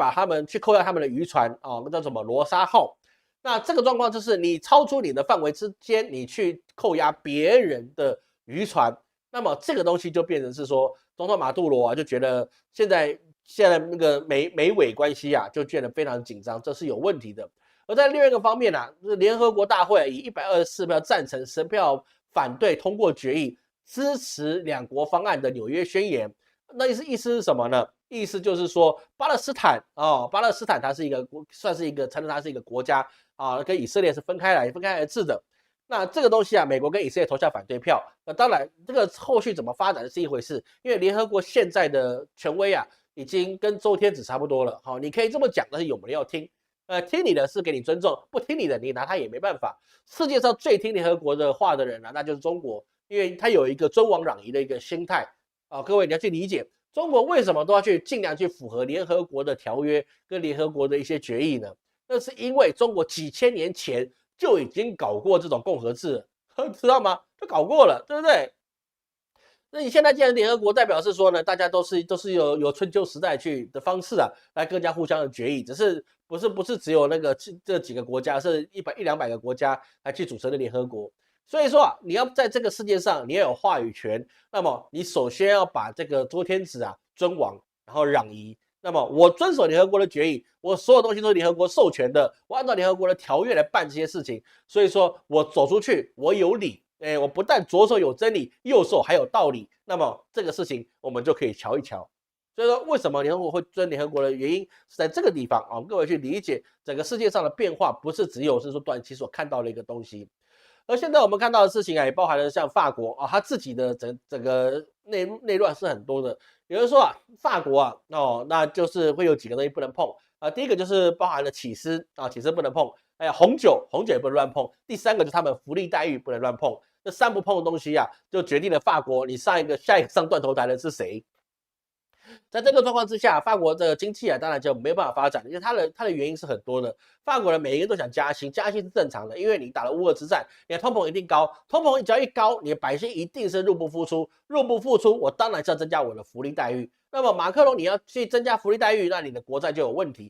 扣押他们的渔船啊，那叫什么罗莎号。那这个状况就是你超出你的范围之间，你去扣押别人的渔船，那么这个东西就变成是说，总统马杜罗啊就觉得现在那个美委关系啊就变得非常紧张，这是有问题的。而在另外一个方面啊，就是联合国大会以124票赞成10票反对通过决议，支持两国方案的纽约宣言。那意思是什么呢？意思就是说，巴勒斯坦它是一个算是一个承认它是一个国家啊，跟以色列是分开来治的。那这个东西啊，美国跟以色列投下反对票。那当然，这个后续怎么发展是一回事，因为联合国现在的权威啊，已经跟周天子差不多了。好，你可以这么讲，但是有没有人要听？听你的是给你尊重，不听你的，你拿他也没办法。世界上最听联合国的话的人啊，那就是中国，因为他有一个尊王攘夷的一个心态啊。各位你要去理解，中国为什么都要去尽量去符合联合国的条约跟联合国的一些决议呢？那是因为中国几千年前就已经搞过这种共和制了，知道吗？就搞过了，对不对？那你现在既然联合国代表是说呢，大家都是有春秋时代去的方式啊，来更加互相的决议，只是不是只有那个这几个国家，是100-200个国家来去组成的联合国。所以说啊，你要在这个世界上你要有话语权，那么你首先要把这个周天子啊尊王，然后攘夷。那么我遵守联合国的决议，我所有东西都是联合国授权的，我按照联合国的条约来办这些事情。所以说我走出去，我有理。我不但左手有真理，右手还有道理，那么这个事情我们就可以瞧一瞧。所以说，为什么联合国会尊联合国的原因是在这个地方啊？各位去理解整个世界上的变化，不是只有是说短期所看到的一个东西。而现在我们看到的事情啊，也包含了像法国啊，它自己的整个内乱是很多的。有人说啊，法国啊，那就是会有几个东西不能碰啊。第一个就是包含了起司啊，起司不能碰。红酒也不能乱碰。第三个就是他们福利待遇不能乱碰。这3不碰的东西啊，就决定了法国你下一个上断头台的是谁。在这个状况之下，法国的经济啊，当然就没有办法发展，因为它的原因是很多的。法国人每一个人都想加薪，加薪是正常的，因为你打了乌俄之战，你的通膨一定高，通膨只要一高，你的百姓一定是入不敷出，入不敷出，我当然是要增加我的福利待遇。那么马克龙你要去增加福利待遇，那你的国债就有问题。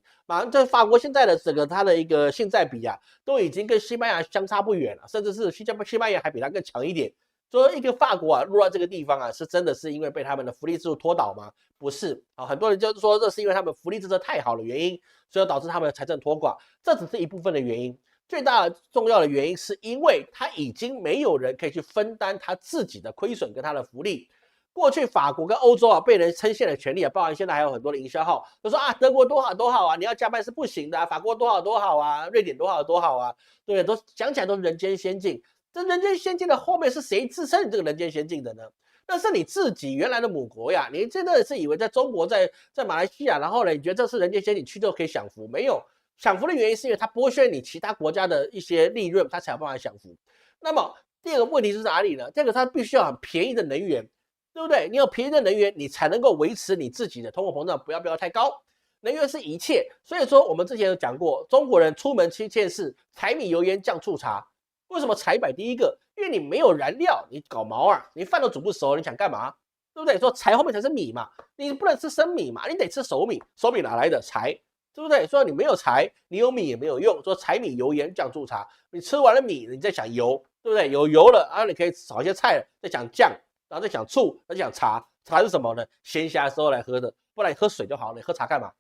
这法国现在的整个它的一个性价比啊，都已经跟西班牙相差不远了，甚至是西班牙还比它更强一点。所以一个法国啊，落在这个地方啊，是真的是因为被他们的福利制度拖倒吗？不是啊，很多人就是说这是因为他们福利制度太好的原因，所以导致他们的财政拖垮，这只是一部分的原因。最大的重要的原因是因为他已经没有人可以去分担他自己的亏损跟他的福利。过去法国跟欧洲啊被人称羡的权利啊，包含现在还有很多的营销号，就说啊德国多好多好啊，你要加班是不行的，法国多好多好啊，瑞典多好多好啊，对，都讲起来都是人间仙境。这人间仙境的后面是谁支撑你这个人间仙境的呢？那是你自己原来的母国呀！你真的是以为在中国、在马来西亚，然后呢，你觉得这是人间仙境，去就可以享福？没有，享福的原因是因为它剥削你其他国家的一些利润，它才有办法享福。那么第二个问题是哪里呢？这个它必须要很便宜的能源，对不对？你有便宜的能源，你才能够维持你自己的通货膨胀不要太高。能源是一切，所以说我们之前有讲过，中国人出门7件事：柴米油盐酱醋茶。为什么柴摆第一个？因为你没有燃料，你搞毛啊！你饭都煮不熟，你想干嘛？对不对？说柴后面才是米嘛，你不能吃生米嘛，你得吃熟米，熟米哪来的柴？对不对？说你没有柴，你有米也没有用。说柴米油盐酱醋茶，你吃完了米，你再想油，对不对？有油了啊，你可以炒一些菜了，再想酱，然后再想醋，再想茶。茶是什么呢？闲暇的时候来喝的，不然你喝水就好了，你喝茶干嘛？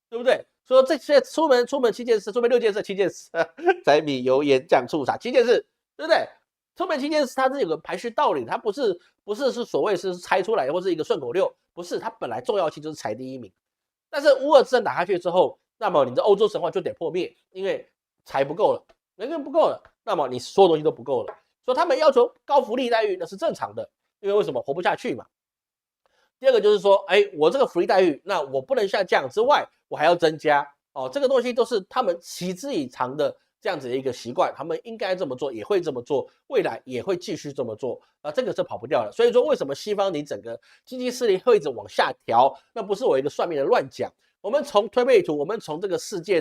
对不对？说这些出门7件事，出门6件事，7件事，柴米油盐酱醋茶7件事，对不对？出门7件事它是有个排序道理，它不是所谓是猜出来或是一个顺口溜，不是，它本来重要性就是排第一名。但是乌俄之战打下去之后，那么你的欧洲神话就得破灭，因为柴不够了，能源不够了，那么你所有东西都不够了。所以他们要求高福利待遇那是正常的，因为为什么活不下去嘛？第二个就是说，我这个福利待遇，那我不能像这样之外，我还要增加哦。这个东西都是他们持之以恒的这样子的一个习惯，他们应该这么做，也会这么做，未来也会继续这么做啊，这个是跑不掉的。所以说，为什么西方你整个经济势力会一直往下调？那不是我一个算命的乱讲。我们从推背图，我们从这个世界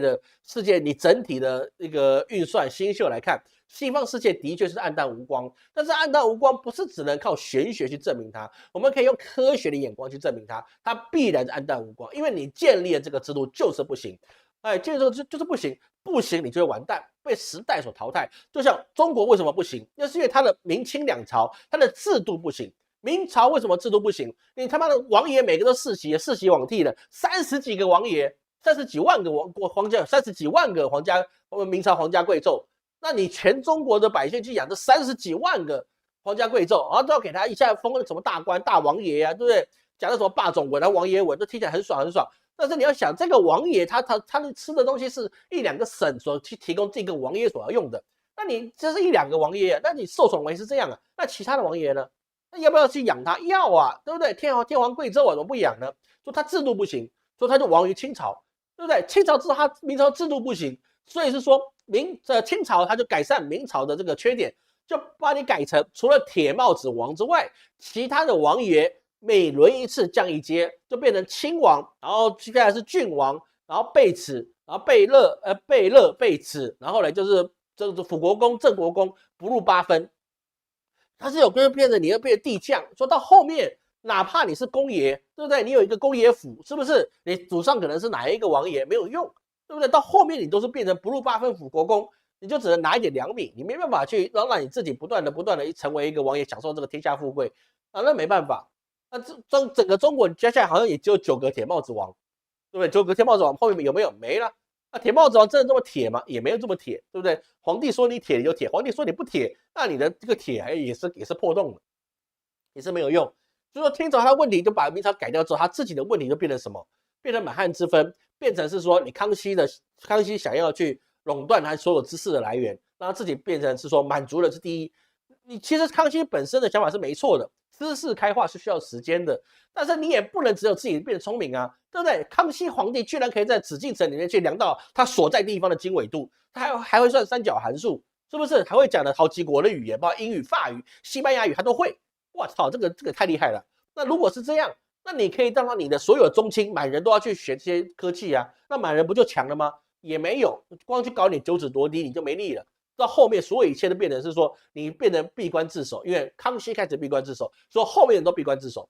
你整体的一个运算星宿来看，西方世界的确是黯淡无光，但是黯淡无光不是只能靠玄学去证明它，我们可以用科学的眼光去证明它，它必然是黯淡无光，因为你建立了这个制度就是不行，建立这个就是不行，不行你就会完蛋，被时代所淘汰。就像中国为什么不行，那是因为它的明清两朝，它的制度不行。明朝为什么制度不行？你他妈的王爷每个都世袭罔替的，30几个王爷，30几万个皇家，30几万个皇家，明朝皇家贵胄，那你全中国的百姓去养这30几万个皇家贵胄，然后都要给他一下封什么大官、大王爷啊，对不对？讲的什么霸总文啊、王爷文，都听起来很爽很爽。但是你要想，这个王爷他吃的东西是1、2个省所去提供这个王爷所要用的，那你这是1、2个王爷，那你受宠王爷是这样啊，那其他的王爷呢？那要不要去养他？要啊，对不对？天皇贵胄啊，怎么不养呢？说他制度不行，说他就亡于清朝，对不对？清朝之后他明朝制度不行，所以是说清朝他就改善明朝的这个缺点，就把你改成除了铁帽子王之外，其他的王爷每轮一次降一阶，就变成亲王，然后接下来是郡王，然后贝齿，然后贝勒贝齿，然后呢就是这个辅国公、郑国公不入8分。它是有跟变成你要变地将，说到后面，哪怕你是公爷，对不对？你有一个公爷府，是不是？你祖上可能是哪一个王爷没有用，对不对？到后面你都是变成不入8分辅国公，你就只能拿一点粮米，你没办法去让你自己不断的成为一个王爷，享受这个天下富贵啊，那没办法。那整个中国接下来好像也只有9个铁帽子王，对不对？9个铁帽子王后面有没有？没了。那铁帽子王真的这么铁吗？也没有这么铁，对不对？皇帝说你铁你就铁，皇帝说你不铁，那你的这个铁也是破洞的，也是没有用。所以说清朝他问题就把明朝改掉之后，他自己的问题就变成什么？变成满汉之分，变成是说你康熙想要去垄断他所有知识的来源，让他自己变成是说满族人是第一。你其实康熙本身的想法是没错的，知识开化是需要时间的，但是你也不能只有自己变得聪明啊，对不对？康熙皇帝居然可以在紫禁城里面去量到他所在地方的经纬度，他还会算三角函数，是不是？还会讲的好几国的语言，包括英语、法语、西班牙语，他都会。我操，这个太厉害了。那如果是这样，那你可以让你的所有宗亲满人都要去学这些科技啊，那满人不就强了吗？也没有，光去搞你九子夺嫡，你就没力了。到后面所有一切都变成是说你变成闭关自守，因为康熙开始闭关自守，所以后面人都闭关自守，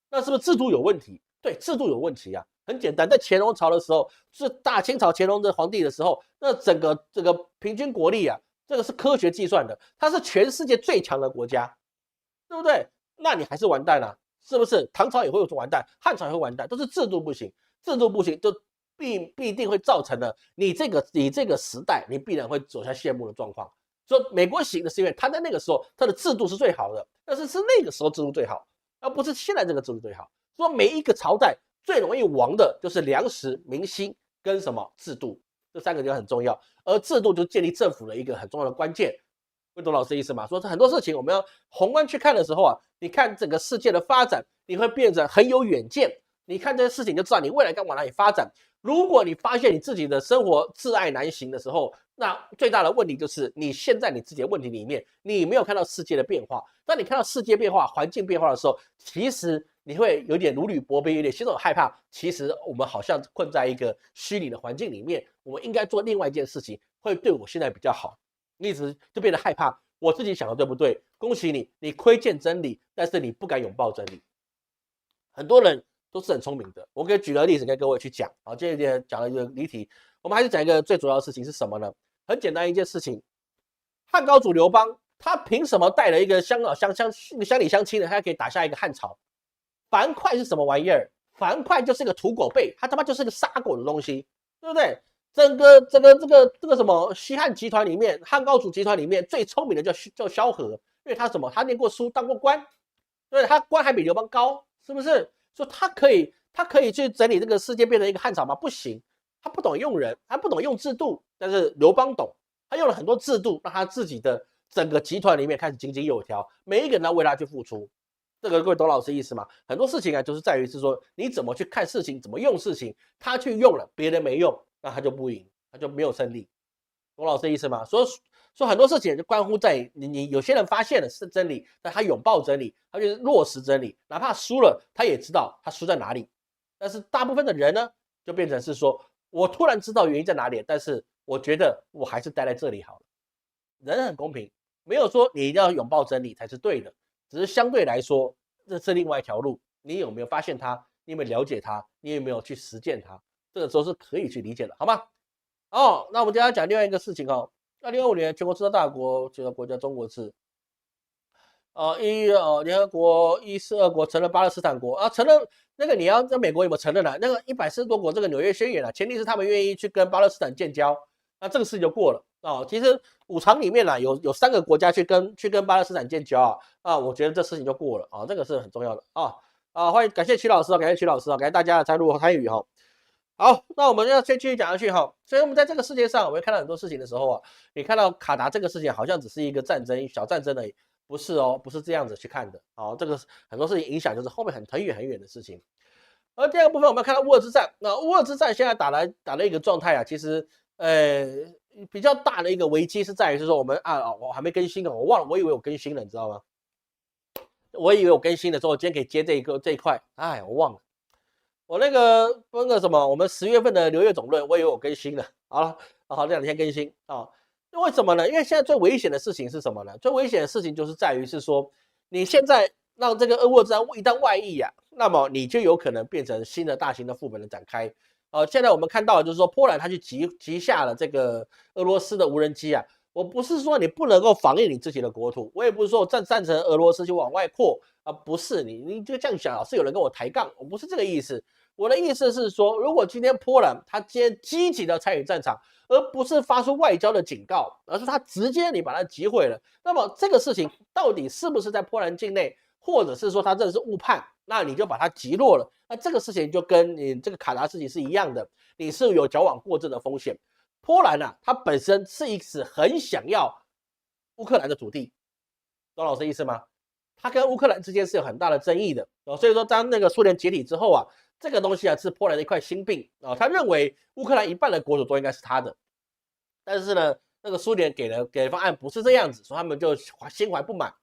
那是不是制度有问题？对，制度有问题啊，很简单，在乾隆朝的时候，是大清朝乾隆的皇帝的时候，那整个这个平均国力啊，这个是科学计算的，它是全世界最强的国家，对不对？那你还是完蛋了，是不是？唐朝也会完蛋，汉朝也会完蛋，都是制度不行，制度不行就必定会造成了你这个时代，你必然会走向谢幕的状况。所以美国行的是因为他在那个时候他的制度是最好的，但是那个时候制度最好，而不是现在这个制度最好。说每一个朝代最容易亡的就是粮食、民心跟什么制度，这3个地方很重要。而制度就建立政府的一个很重要的关键。会懂老师的意思吗？说很多事情我们要宏观去看的时候啊，你看整个世界的发展，你会变得很有远见。你看这些事情就知道你未来该往哪里发展。如果你发现你自己的生活挚爱难行的时候，那最大的问题就是你现在你自己的问题里面，你没有看到世界的变化。当你看到世界变化、环境变化的时候，其实你会有点如履薄冰，有点心中害怕。其实我们好像困在一个虚拟的环境里面，我们应该做另外一件事情，会对我现在比较好。你一直就变得害怕，我自己想的对不对？恭喜你，你窥见真理，但是你不敢拥抱真理。很多人都是很聪明的，我给举个例子跟各位去讲。好，这一点讲了一个离题，我们还是讲一个最主要的事情是什么呢？很简单一件事情，汉高祖刘邦他凭什么带了一个乡里乡亲的，他可以打下一个汉朝？樊哙是什么玩意儿？樊哙就是个土狗辈，他他妈就是个杀狗的东西，对不对？整个这个什么西汉集团里面，汉高祖集团里面最聪明的叫萧何，因为他什么？他念过书，当过官，对，他官还比刘邦高，是不是？说他可以去整理这个世界，变成一个汉朝吗？不行，他不懂用人，他不懂用制度，但是刘邦懂，他用了很多制度，让他自己的整个集团里面开始井井有条，每一个人都为他去付出。这个各位懂老师意思吗？很多事情啊，就是在于是说你怎么去看事情，怎么用事情，他去用了，别人没用，那他就不赢，他就没有胜利。懂老师的意思吗？所以说很多事情就关乎在你有些人发现了是真理，但他拥抱真理，他就是落实真理，哪怕输了，他也知道他输在哪里。但是大部分的人呢，就变成是说我突然知道原因在哪里，但是我觉得我还是待在这里好了。人很公平，没有说你一定要拥抱真理才是对的，只是相对来说，这是另外一条路。你有没有发现它？你有没有了解它？你有没有去实践它？这个时候是可以去理解的，好吗？哦，那我们接下来讲另外一个事情哦。2025年全国制造大国，这个国家中国是，联合国142国承认巴勒斯坦国啊，承认那个你要在美国有没有承认啊？那个140多国这个纽约宣言啊，前提是他们愿意去跟巴勒斯坦建交，那这个事情就过了。哦。其实5场里面啦，有3个国家去跟巴勒斯坦建交我觉得这事情就过了这个是很重要的欢迎感谢曲老师感谢曲老师感谢大家的参与好，那我们要先继续讲下去所以我们在这个世界上，我们看到很多事情的时候你看到卡达这个事情好像只是一个战争，小战争而已，不是不是这样子去看的这个很多事情影响就是后面很远的事情。而第二个部分，我们要看到乌俄之战。那乌俄之战现在打了一个状态其实比较大的一个危机是在于，就是说我们我还没更新我忘了，我以为我更新了，你知道吗？我以为我更新的时候，我今天可以接这一块，我忘了。我那个什么，我们10月份的流月总论，我以为我更新了。好了，好，这2天更新为什么呢？因为现在最危险的事情是什么呢？最危险的事情就是在于是说，你现在让这个俄乌之战一旦外溢那么你就有可能变成新的大型的副本的展开。现在我们看到的就是说，波兰他去击下了这个俄罗斯的无人机我不是说你不能够防御你自己的国土，我也不是说赞成俄罗斯就往外扩不是你就这样想，老是有人跟我抬杠，我不是这个意思。我的意思是说，如果今天波兰他今天积极的参与战场，而不是发出外交的警告，而是他直接你把它击毁了，那么这个事情到底是不是在波兰境内，或者是说他真的是误判，那你就把它击落了。那这个事情就跟你这个卡达事情是一样的，你是有矫枉过正的风险。波兰它本身是一直很想要乌克兰的土地，懂老师意思吗？它跟乌克兰之间是有很大的争议的所以说当那个苏联解体之后这个东西是波兰的一块心病他认为乌克兰一半的国土都应该是他的，但是呢，那个苏联给的方案不是这样子，所以他们就心怀不满。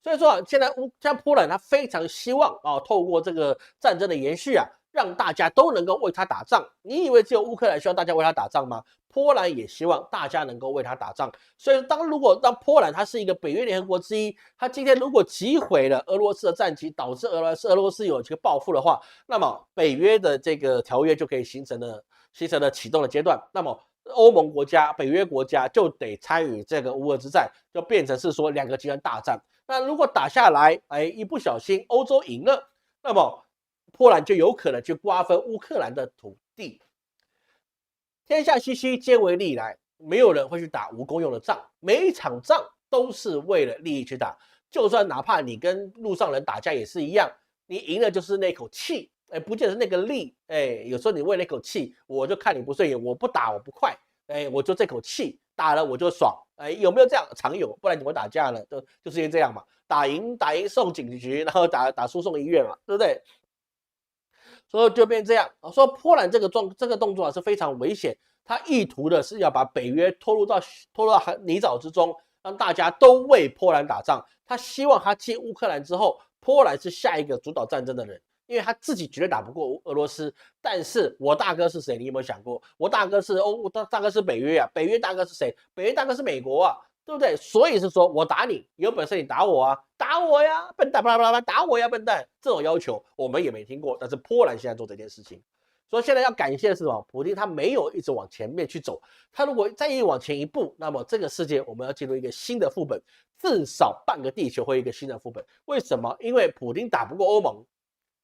所以说现在波兰他非常希望透过这个战争的延续让大家都能够为他打仗。你以为只有乌克兰希望大家为他打仗吗？波兰也希望大家能够为他打仗。所以如果让波兰它是一个北约联合国之一，它今天如果击毁了俄罗斯的战机，导致俄罗斯有这个报复的话，那么北约的这个条约就可以形成了启动的阶段。那么欧盟国家、北约国家就得参与这个乌俄之战，就变成是说2个极端大战。那如果打下来，一不小心欧洲赢了，那么波兰就有可能去瓜分乌克兰的土地。天下熙熙，皆为利来，没有人会去打无功用的仗，每一场仗都是为了利益去打。就算哪怕你跟路上人打架也是一样，你赢了就是那口气，不见得是那个利，有时候你为那口气，我就看你不顺眼，我不打我不快，我就这口气打了我就爽，有没有这样？常有，不然怎么打架呢？就是因为这样嘛，打赢送警局，然后打输送医院嘛，对不对？所以就变这样说波兰这个动作是非常危险，他意图的是要把北约拖入到泥沼之中，让大家都为波兰打仗。他希望他进乌克兰之后，波兰是下一个主导战争的人，因为他自己绝对打不过俄罗斯。但是我大哥是谁？你有没有想过？我大哥是大哥是北约北约大哥是谁？北约大哥是美国对不对？所以是说我打你，有本事你打我打我呀，笨蛋！巴拉巴拉打我呀，笨蛋！这种要求我们也没听过，但是波兰现在做这件事情，所以现在要感谢的是什么？普丁他没有一直往前面去走，他如果再往前一步，那么这个世界我们要进入一个新的副本，至少半个地球会有一个新的副本。为什么？因为普丁打不过欧盟，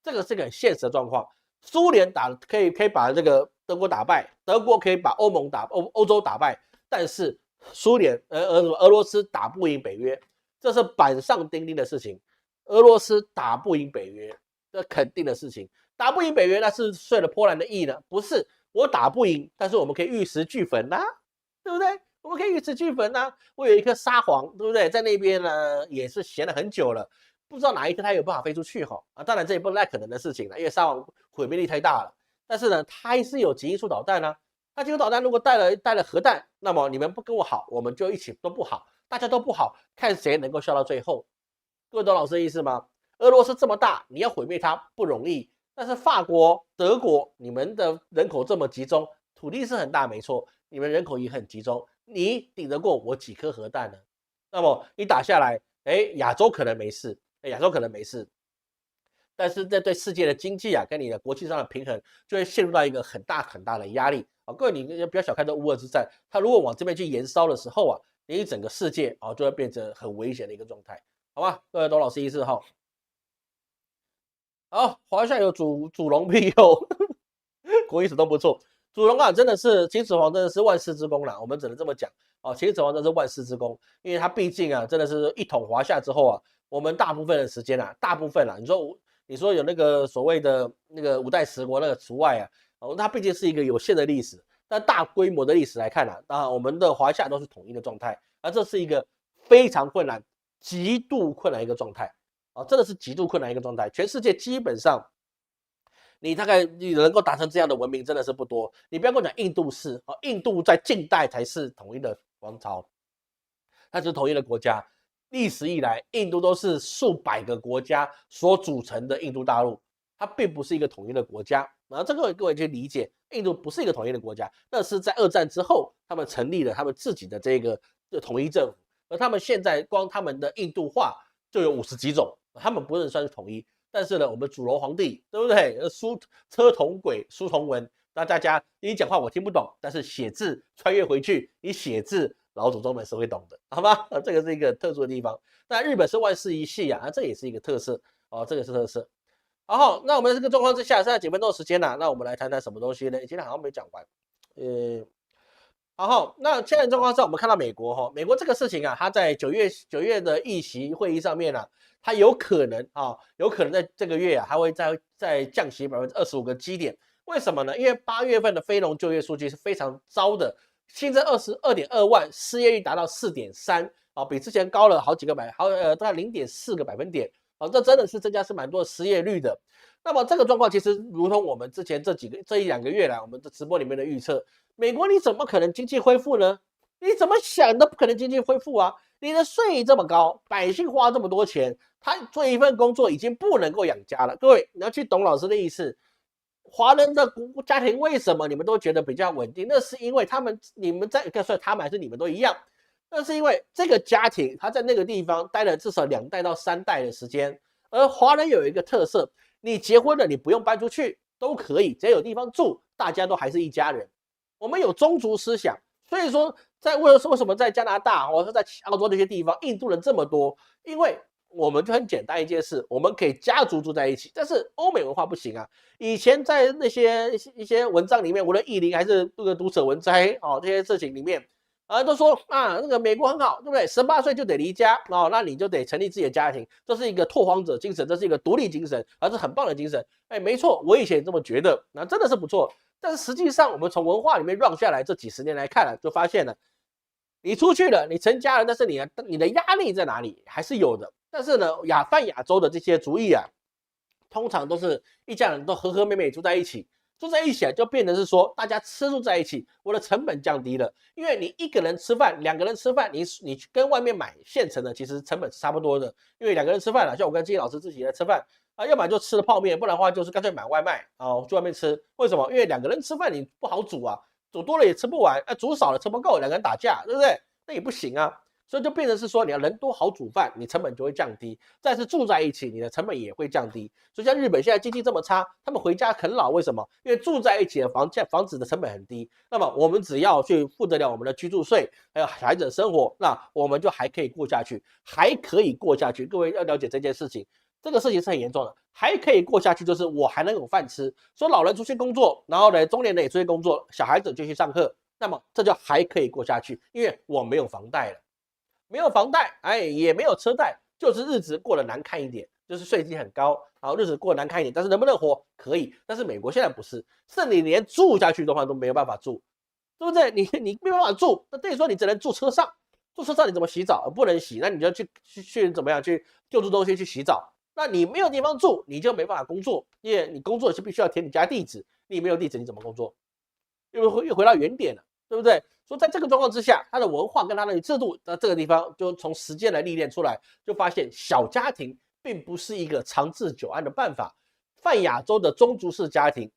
这个是个很现实的状况。苏联可以把这个德国打败，德国可以把欧洲打败，但是苏联俄罗斯打不赢北约，这是板上钉钉的事情。俄罗斯打不赢北约，这肯定的事情。打不赢北约，那是遂了波兰的意呢？不是，我打不赢，但是我们可以玉石俱焚对不对？我们可以玉石俱焚我有一颗沙皇，对不对？在那边呢，也是闲了很久了，不知道哪一天它有办法飞出去当然这也不太可能的事情了，因为沙皇毁灭力太大了。但是呢，它还是有极音速导弹那极速导弹如果带了核弹，那么你们不跟我好，我们就一起都不好，大家都不好，看谁能够笑到最后。各位懂老师的意思吗？俄罗斯这么大，你要毁灭它不容易。但是法国、德国，你们的人口这么集中，土地是很大没错，你们人口也很集中，你顶得过我几颗核弹呢？那么一打下来，亚洲可能没事，但是这对世界的经济跟你的国际上的平衡就会陷入到一个很大很大的压力各位，你不要小看这乌俄之战，它如果往这边去延烧的时候你整个世界就会变成很危险的一个状态，好吧？各位懂老师意思好，华夏有主龙庇佑，国意史都不错。主龙啊，真的是秦始皇，真的是万世之功啦，我们只能这么讲哦。秦始皇真的是万世之功，因为他毕竟啊，真的是一统华夏之后啊，我们大部分的时间啊，大部分啊，你说有那个所谓的那个五代十国那个除外啊，哦，它毕竟是一个有限的历史，但大规模的历史来看啊，我们的华夏都是统一的状态，而这是一个非常困难、极度困难一个状态啊，真的是极度困难一个状态，全世界基本上。你大概你能够达成这样的文明真的是不多。你不要跟我讲印度是啊，印度在近代才是统一的王朝，它是统一的国家。历史以来，印度都是数百个国家所组成的印度大陆，它并不是一个统一的国家。然后这个各位去理解，印度不是一个统一的国家，那是在二战之后，他们成立了他们自己的这个统一政府，而他们现在光他们的印度话就有50几种，他们不能算是统一。但是呢，我们主楼皇帝对不对？车同轨，书同文。那大家你讲话我听不懂，但是写字穿越回去，你写字老祖宗们是会懂的，好吗？这个是一个特殊的地方。那日本是万世一系啊，这也是一个特色哦，这个是特色。好，那我们这个状况之下，剩下几分钟的时间了，那我们来谈谈什么东西呢？今天好像没讲完，好，那现在状况上，我们看到美国哈，美国这个事情啊，它在九月的议席会议上面呢、它有可能有可能在这个月啊，它会再降息25%个基点。为什么呢？因为8月份的非农就业数据是非常糟的，新增22.2万，失业率达到4.3啊，比之前高了好几个大概0.4个百分点啊，这真的是增加是蛮多的失业率的。那么这个状况其实如同我们之前这一两个月来我们的直播里面的预测，美国你怎么可能经济恢复呢？你怎么想都不可能经济恢复啊！你的税这么高，百姓花这么多钱，他做一份工作已经不能够养家了。各位，你要去懂老师的意思。华人的家庭为什么你们都觉得比较稳定？那是因为你们在他们还是你们都一样，那是因为这个家庭他在那个地方待了至少2代到3代的时间。而华人有一个特色，你结婚了你不用搬出去都可以，只要有地方住，大家都还是一家人。我们有宗族思想，所以说为什么在加拿大或者在澳洲这些地方，印度人这么多？因为我们就很简单一件事，我们可以家族住在一起，但是欧美文化不行啊。以前在那些一些文章里面，无论意林还是这个读者文摘这些事情里面，都说那个美国很好，对不对？18岁就得离家那你就得成立自己的家庭，这是一个拓荒者精神，这是一个独立精神，而是很棒的精神。没错，我以前也这么觉得，那真的是不错。但是实际上，我们从文化里面 run 下来这几十年来看就发现了，你出去了，你成家了，但是你的压力在哪里？还是有的。但是呢，泛亚洲的这些族裔啊，通常都是一家人都和和美美住在一起，就变成是说大家吃住在一起，我的成本降低了。因为你一个人吃饭，2个人吃饭，你跟外面买现成的，其实成本是差不多的。因为2个人吃饭了，像我跟金老师自己来吃饭要不然就吃了泡面，不然的话就是干脆买外卖去外面吃。为什么？因为2个人吃饭你不好煮啊，煮多了也吃不完，煮少了吃不够，2个人打架，对不对？那也不行啊。所以就变成是说，你要人多好煮饭，你成本就会降低。再是住在一起，你的成本也会降低。所以像日本现在经济这么差，他们回家啃老，为什么？因为住在一起的房子的成本很低。那么我们只要去付得了我们的居住税，还有孩子的生活，那我们就还可以过下去，还可以过下去。各位要了解这件事情，这个事情是很严重的，还可以过下去，就是我还能有饭吃。说老人出去工作，然后呢，中年人也出去工作，小孩子就去上课，那么这就还可以过下去，因为我没有房贷了。没有房贷，也没有车贷，就是日子过得难看一点，就是税金很高，日子过得难看一点，但是能不能活可以。但是美国现在不是，是你连住下去的话都没有办法住，对不对？你没办法住，那等于说你只能住车上，住车上你怎么洗澡？不能洗，那你就去怎么样去救助中心去洗澡。那你没有地方住，你就没办法工作，因为你工作是必须要填你家地址，你没有地址你怎么工作？又回到原点了，对不对？所以在这个状况之下，它的文化跟它的制度在这个地方就从实践来历练出来，就发现小家庭并不是一个长治久安的办法。泛亚洲的宗族式家庭，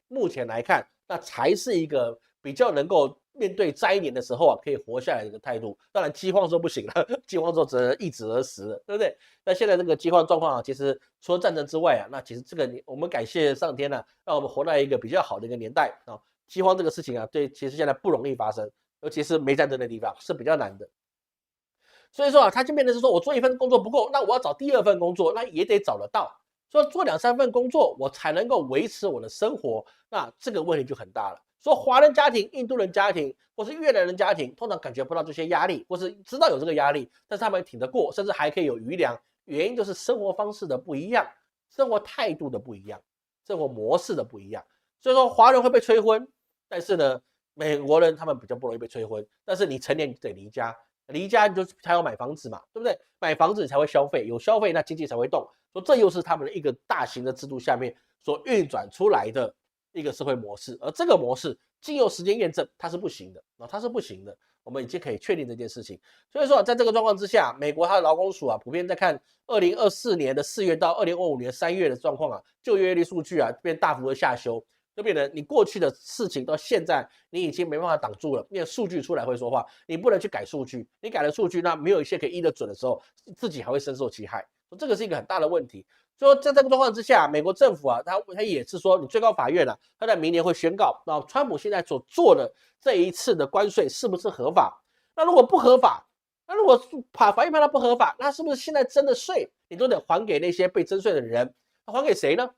目前来看，那才是一个比较能够面对灾年的时候可以活下来的一个态度。当然饥荒说不行了，饥荒说只能一子而食了，对不对？那现在这个饥荒状况其实除了战争之外那其实这个我们感谢上天让我们活在一个比较好的一个年代饥荒这个事情对，其实现在不容易发生。尤其是没战争的地方是比较难的，所以说他就变成是说我做一份工作不够，那我要找第2份工作，那也得找得到。所以做2、3份工作，我才能够维持我的生活。那这个问题就很大了。说华人家庭、印度人家庭或是越南人家庭，通常感觉不到这些压力，或是知道有这个压力，但是他们挺得过，甚至还可以有余粮。原因就是生活方式的不一样，生活态度的不一样，生活模式的不一样。所以说华人会被催婚，但是呢，美国人他们比较不容易被催婚。但是你成年得离家，离家你就才要买房子嘛，对不对？买房子你才会消费，有消费那经济才会动。说这又是他们的一个大型的制度下面所运转出来的一个社会模式，而这个模式经由时间验证，它是不行的，它是不行的。我们已经可以确定这件事情。所以说，在这个状况之下，美国它的劳工署普遍在看2024年的4月到2025年3月的状况就业率数据变大幅的下修，就变成你过去的事情到现在你已经没办法挡住了，因为数据出来会说话，你不能去改数据，你改了数据，那没有一些可以依得准的时候，自己还会深受其害。这个是一个很大的问题。所以在这个状况之下，美国政府他也是说，你最高法院他在明年会宣告，那川普现在所做的这一次的关税是不是合法？那如果不合法，那如果法院判它不合法，那是不是现在征的税你都得还给那些被征税的人？还给谁呢？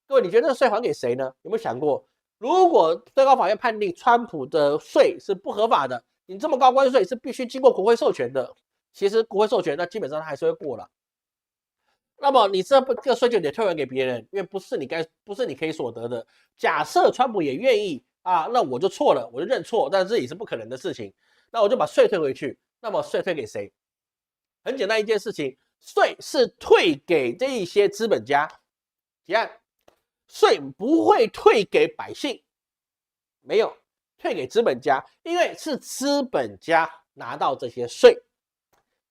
各位，你觉得这个税还给谁呢？有没有想过，如果最高法院判定川普的税是不合法的，你这么高关税是必须经过国会授权的，其实国会授权那基本上它还是会过了。那么你这个税就得退还给别人，因为不是你可以所得的。假设川普也愿意那我就错了，我就认错，但是这也是不可能的事情。那我就把税退回去。那么税退给谁？很简单一件事情，税是退给这一些资本家。结案，税不会退给百姓，没有退给资本家，因为是资本家拿到这些税，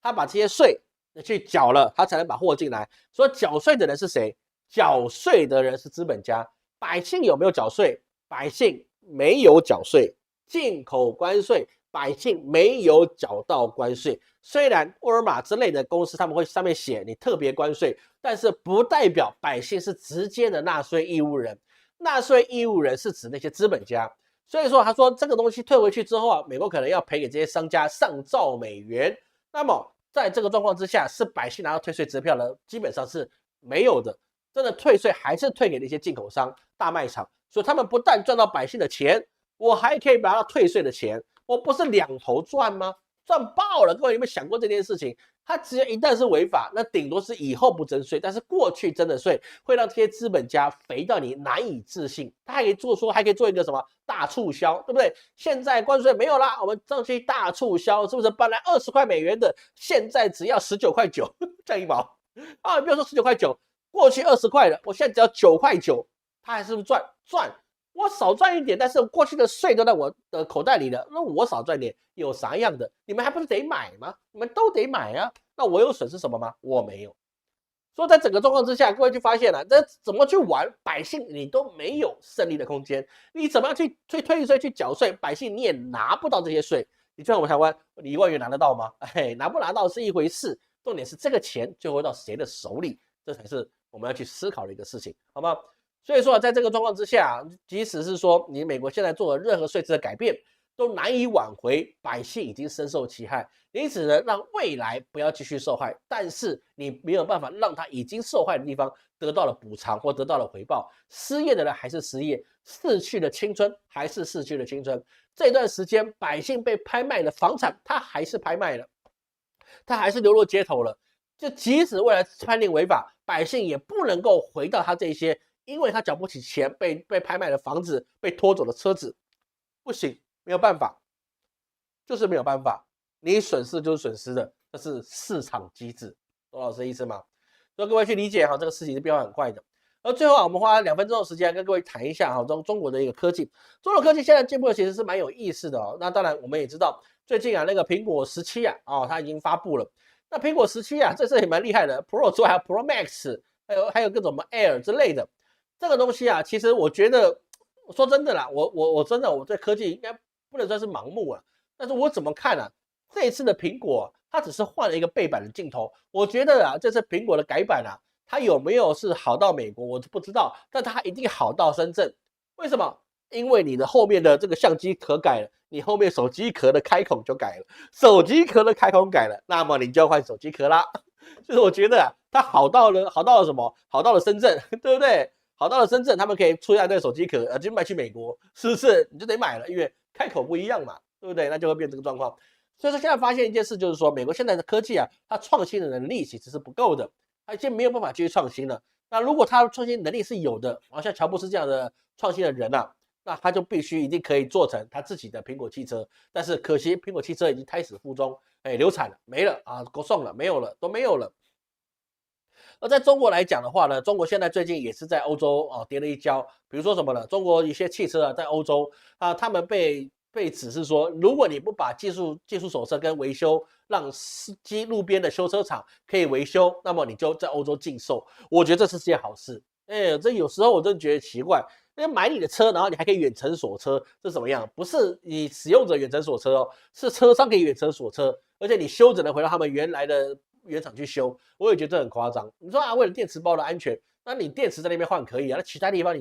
他把这些税去缴了，他才能把货进来。所以缴税的人是谁？缴税的人是资本家。百姓有没有缴税？百姓没有缴税。进口关税，百姓没有缴到关税。虽然沃尔玛之类的公司他们会上面写你特别关税，但是不代表百姓是直接的纳税义务人。纳税义务人是指那些资本家。所以说他说这个东西退回去之后美国可能要赔给这些商家上兆美元。那么在这个状况之下，是百姓拿到退税支票呢？基本上是没有的。真的退税还是退给那些进口商、大卖场，所以他们不但赚到百姓的钱，我还可以拿到退税的钱，我不是两头赚吗？赚爆了！各位有没有想过这件事情？它只要一旦是违法，那顶多是以后不征税，但是过去征的税会让这些资本家肥到你难以置信。他还可以做一个什么大促销，对不对？现在关税没有啦，我们上去大促销，是不是？本来20块美元的，现在只要19块9，降1毛不要说19块9，过去20块的，我现在只要9块9，他还是不是赚？我少赚一点，但是过去的税都在我的口袋里了，那我少赚点有啥样的？你们还不是得买吗？你们都得买啊，那我有损失什么吗？我没有。所以在整个状况之下，各位就发现了，这怎么去玩，百姓你都没有胜利的空间。你怎么样去退税、去缴税，百姓你也拿不到这些税。你就像我们台湾，你1万元拿得到吗？拿不拿到是一回事，重点是这个钱就会到谁的手里，这才是我们要去思考的一个事情，好吗？所以说在这个状况之下，即使是说你美国现在做的任何税制的改变，都难以挽回百姓已经深受其害，你只能让未来不要继续受害，但是你没有办法让他已经受害的地方得到了补偿或得到了回报。失业的人还是失业，逝去的青春还是逝去的青春。这段时间百姓被拍卖的房产，他还是拍卖了，他还是流落街头了。就即使未来判定违法，百姓也不能够回到他这些因为他缴不起钱被拍卖的房子、被拖走的车子，不行，没有办法，就是没有办法。你损失就是损失的，这是市场机制，懂老师的意思吗？所以各位去理解这个事情是变化很快的。而最后我们花2分钟的时间跟各位谈一下中国的一个科技。中国科技现在进步的其实是蛮有意思的那当然我们也知道，最近那个苹果17它已经发布了。那苹果17这次也蛮厉害的 ，Pro 之外还有 Pro Max， 还有各种什么 Air 之类的。这个东西其实我觉得，说真的啦，我真的我对科技应该不能算是盲目了，但是我怎么看这一次的苹果它只是换了一个背板的镜头，我觉得这次苹果的改版它有没有是好到美国我不知道，但它一定好到深圳。为什么？因为你的后面的这个相机壳改了，你后面手机壳的开孔就改了，手机壳的开孔改了，那么你就要换手机壳啦。就是我觉得它好到了什么？好到了深圳，对不对？好到了深圳，他们可以出一大堆手机壳，就卖去美国，是不是？你就得买了，因为开口不一样嘛，对不对？那就会变这个状况。所以说现在发现一件事，就是说美国现在的科技啊，它创新的能力其实是不够的，它已经没有办法继续创新了。那如果它创新能力是有的，像乔布斯这样的创新的人啊，那他就必须一定可以做成他自己的苹果汽车。但是可惜苹果汽车已经胎死腹中，流产了，没了啊，够送了，没有了，都没有了。而在中国来讲的话呢，中国现在最近也是在欧洲跌了一跤。比如说什么呢？中国一些汽车啊，在欧洲啊，他们被指示说，如果你不把技术手册跟维修，让司机路边的修车厂可以维修，那么你就在欧洲禁售。我觉得这是件好事。这有时候我真的觉得奇怪，因为买你的车，然后你还可以远程锁车，这怎么样？不是你使用者远程锁车哦，是车商可以远程锁车，而且你修只能回到他们原来的原厂去修。我也觉得这很夸张。你说啊，为了电池包的安全，那你电池在那边换可以啊，那其他地方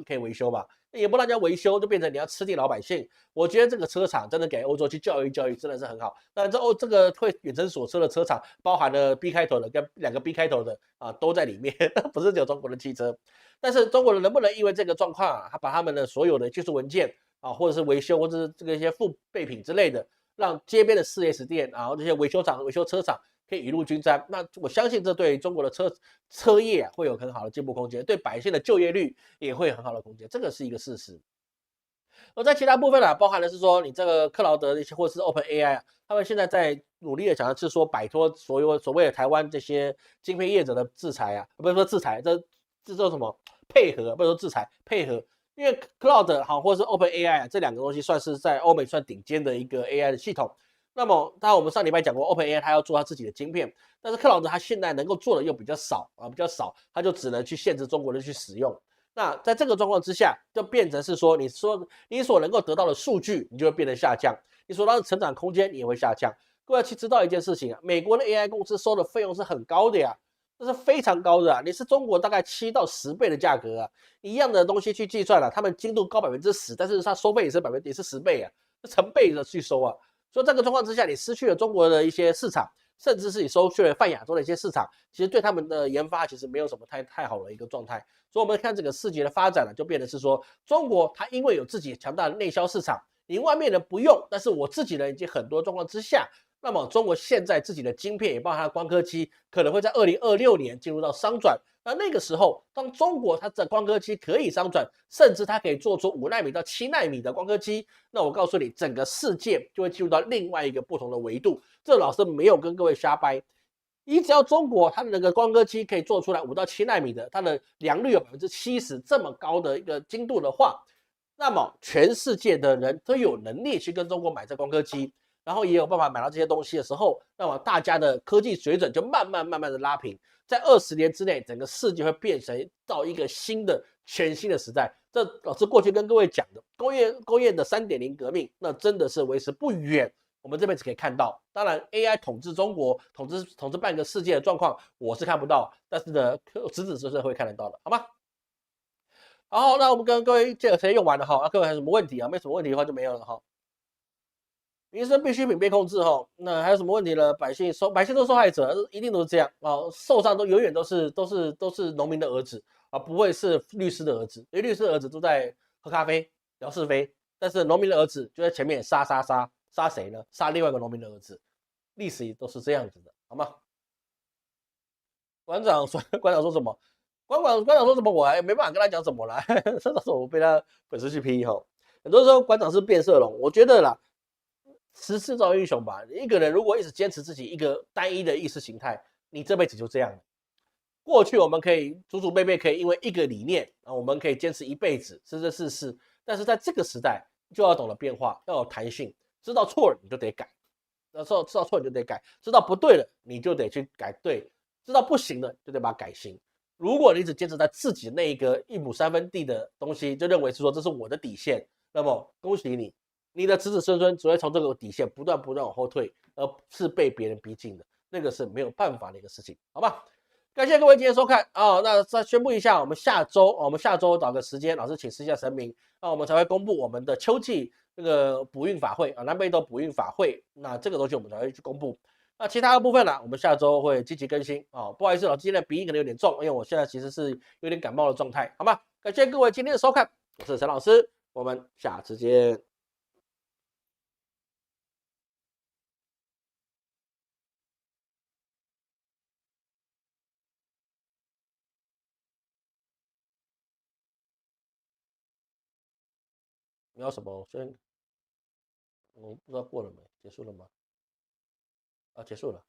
可以维修吧？也不让人家维修，就变成你要吃定老百姓。我觉得这个车厂真的给欧洲去教育教育，真的是很好。那这个会远程锁车的车厂，包含了 B 开头的跟2个 B 开头的啊，都在里面，不是只有中国的汽车。但是中国人能不能因为这个状况啊，他把他们的所有的技术文件啊，或者是维修，或者是这个一些复备品之类的，让街边的 4S 店啊，这些维修厂、维修车厂可以雨露均沾。那我相信这对中国的车业啊，会有很好的进步空间，对百姓的就业率也会有很好的空间，这个是一个事实。而在其他部分啊，包含的是说，你这个克劳德的一些，或是 OpenAI 啊，他们现在在努力的想要是说摆脱所谓的台湾这些晶片业者的制裁啊，不是说制裁，这叫什么配合，不是说制裁配合。因为 Cloud 好，或者是 OpenAI 啊，这两个东西算是在欧美算顶尖的一个 AI 的系统。那么，当然我们上礼拜讲过，OpenAI 它要做它自己的晶片，但是克劳德它现在能够做的又比较少啊，比较少，它就只能去限制中国人去使用。那在这个状况之下，就变成是说，你所能够得到的数据，你就会变得下降，你所得到的成长空间也会下降。各位要去知道一件事情啊，美国的 AI 公司收的费用是很高的呀，这是非常高的啊，你是中国大概7到10倍的价格啊，一样的东西去计算了，他们精度高10%，但是它收费也是10倍啊，是成倍的去收啊。所以这个状况之下，你失去了中国的一些市场，甚至是你收去了泛亚洲的一些市场，其实对他们的研发其实没有什么太好的一个状态。所以我们看整个世界的发展呢，就变得是说，中国它因为有自己强大的内销市场，你外面人不用，但是我自己人已经很多状况之下，那么中国现在自己的晶片也包含它的光刻机，可能会在2026年进入到商转。那个时候，当中国它的光刻机可以商转，甚至它可以做出5奈米到7奈米的光刻机，那我告诉你，整个世界就会进入到另外一个不同的维度。这老师没有跟各位瞎掰。你只要中国它的那个光刻机可以做出来5到7奈米的，它的良率有70%这么高的一个精度的话，那么全世界的人都有能力去跟中国买这光刻机，然后也有办法买到这些东西的时候，那么大家的科技水准就慢慢的拉平，在20年之内，整个世界会变成到一个全新的时代。这老师过去跟各位讲的工业的3.0革命，那真的是为时不远。我们这辈子可以看到，当然 AI 统治中国、统治半个世界的状况，我是看不到，但是呢，子孙会看得到的，好吗？好，那我们跟各位这个时间用完了哈，那各位还有什么问题啊？没什么问题的话就没有了哈。民生必需品被控制哈，那还有什么问题呢？百姓都受害者，一定都是这样啊，受伤都永远都是农民的儿子啊，不会是律师的儿子，因为律师的儿子都在喝咖啡聊是非，但是农民的儿子就在前面杀谁呢？杀另外一个农民的儿子，历史都是这样子的，好吗？馆长说什么？馆长说什么？我还没办法跟他讲什么啦，这到时候我被他粉丝去批哈。很多时候馆长是变色龙，我觉得啦，时势造英雄吧。一个人如果一直坚持自己一个单一的意识形态，你这辈子就这样了。过去我们可以祖祖辈辈可以因为一个理念啊，我们可以坚持一辈子，是这世事。但是在这个时代，就要懂得变化，要有弹性，知道错了你就得改，知道错你就得改，知道不对了你就得去改对，知道不行了就得把它改行。如果你只坚持在自己那一个1亩3分地的东西，就认为是说这是我的底线，那么恭喜你，你的子孙只会从这个底线不断往后退，而是被别人逼近的，那个是没有办法的一个事情，好吧？感谢各位今天收看啊、那再宣布一下，我们下周找个时间，老师请示一下神明，那我们才会公布我们的秋季这个补运法会啊，南北斗补运法会，那这个东西我们才会去公布。那其他的部分呢，我们下周会积极更新哦。不好意思哦，今天的鼻音可能有点重，因为我现在其实是有点感冒的状态，好吗？感谢各位今天的收看，我是陈老师，我们下次见。没有什么，先我不知道过了没，结束了吗？啊，结束了。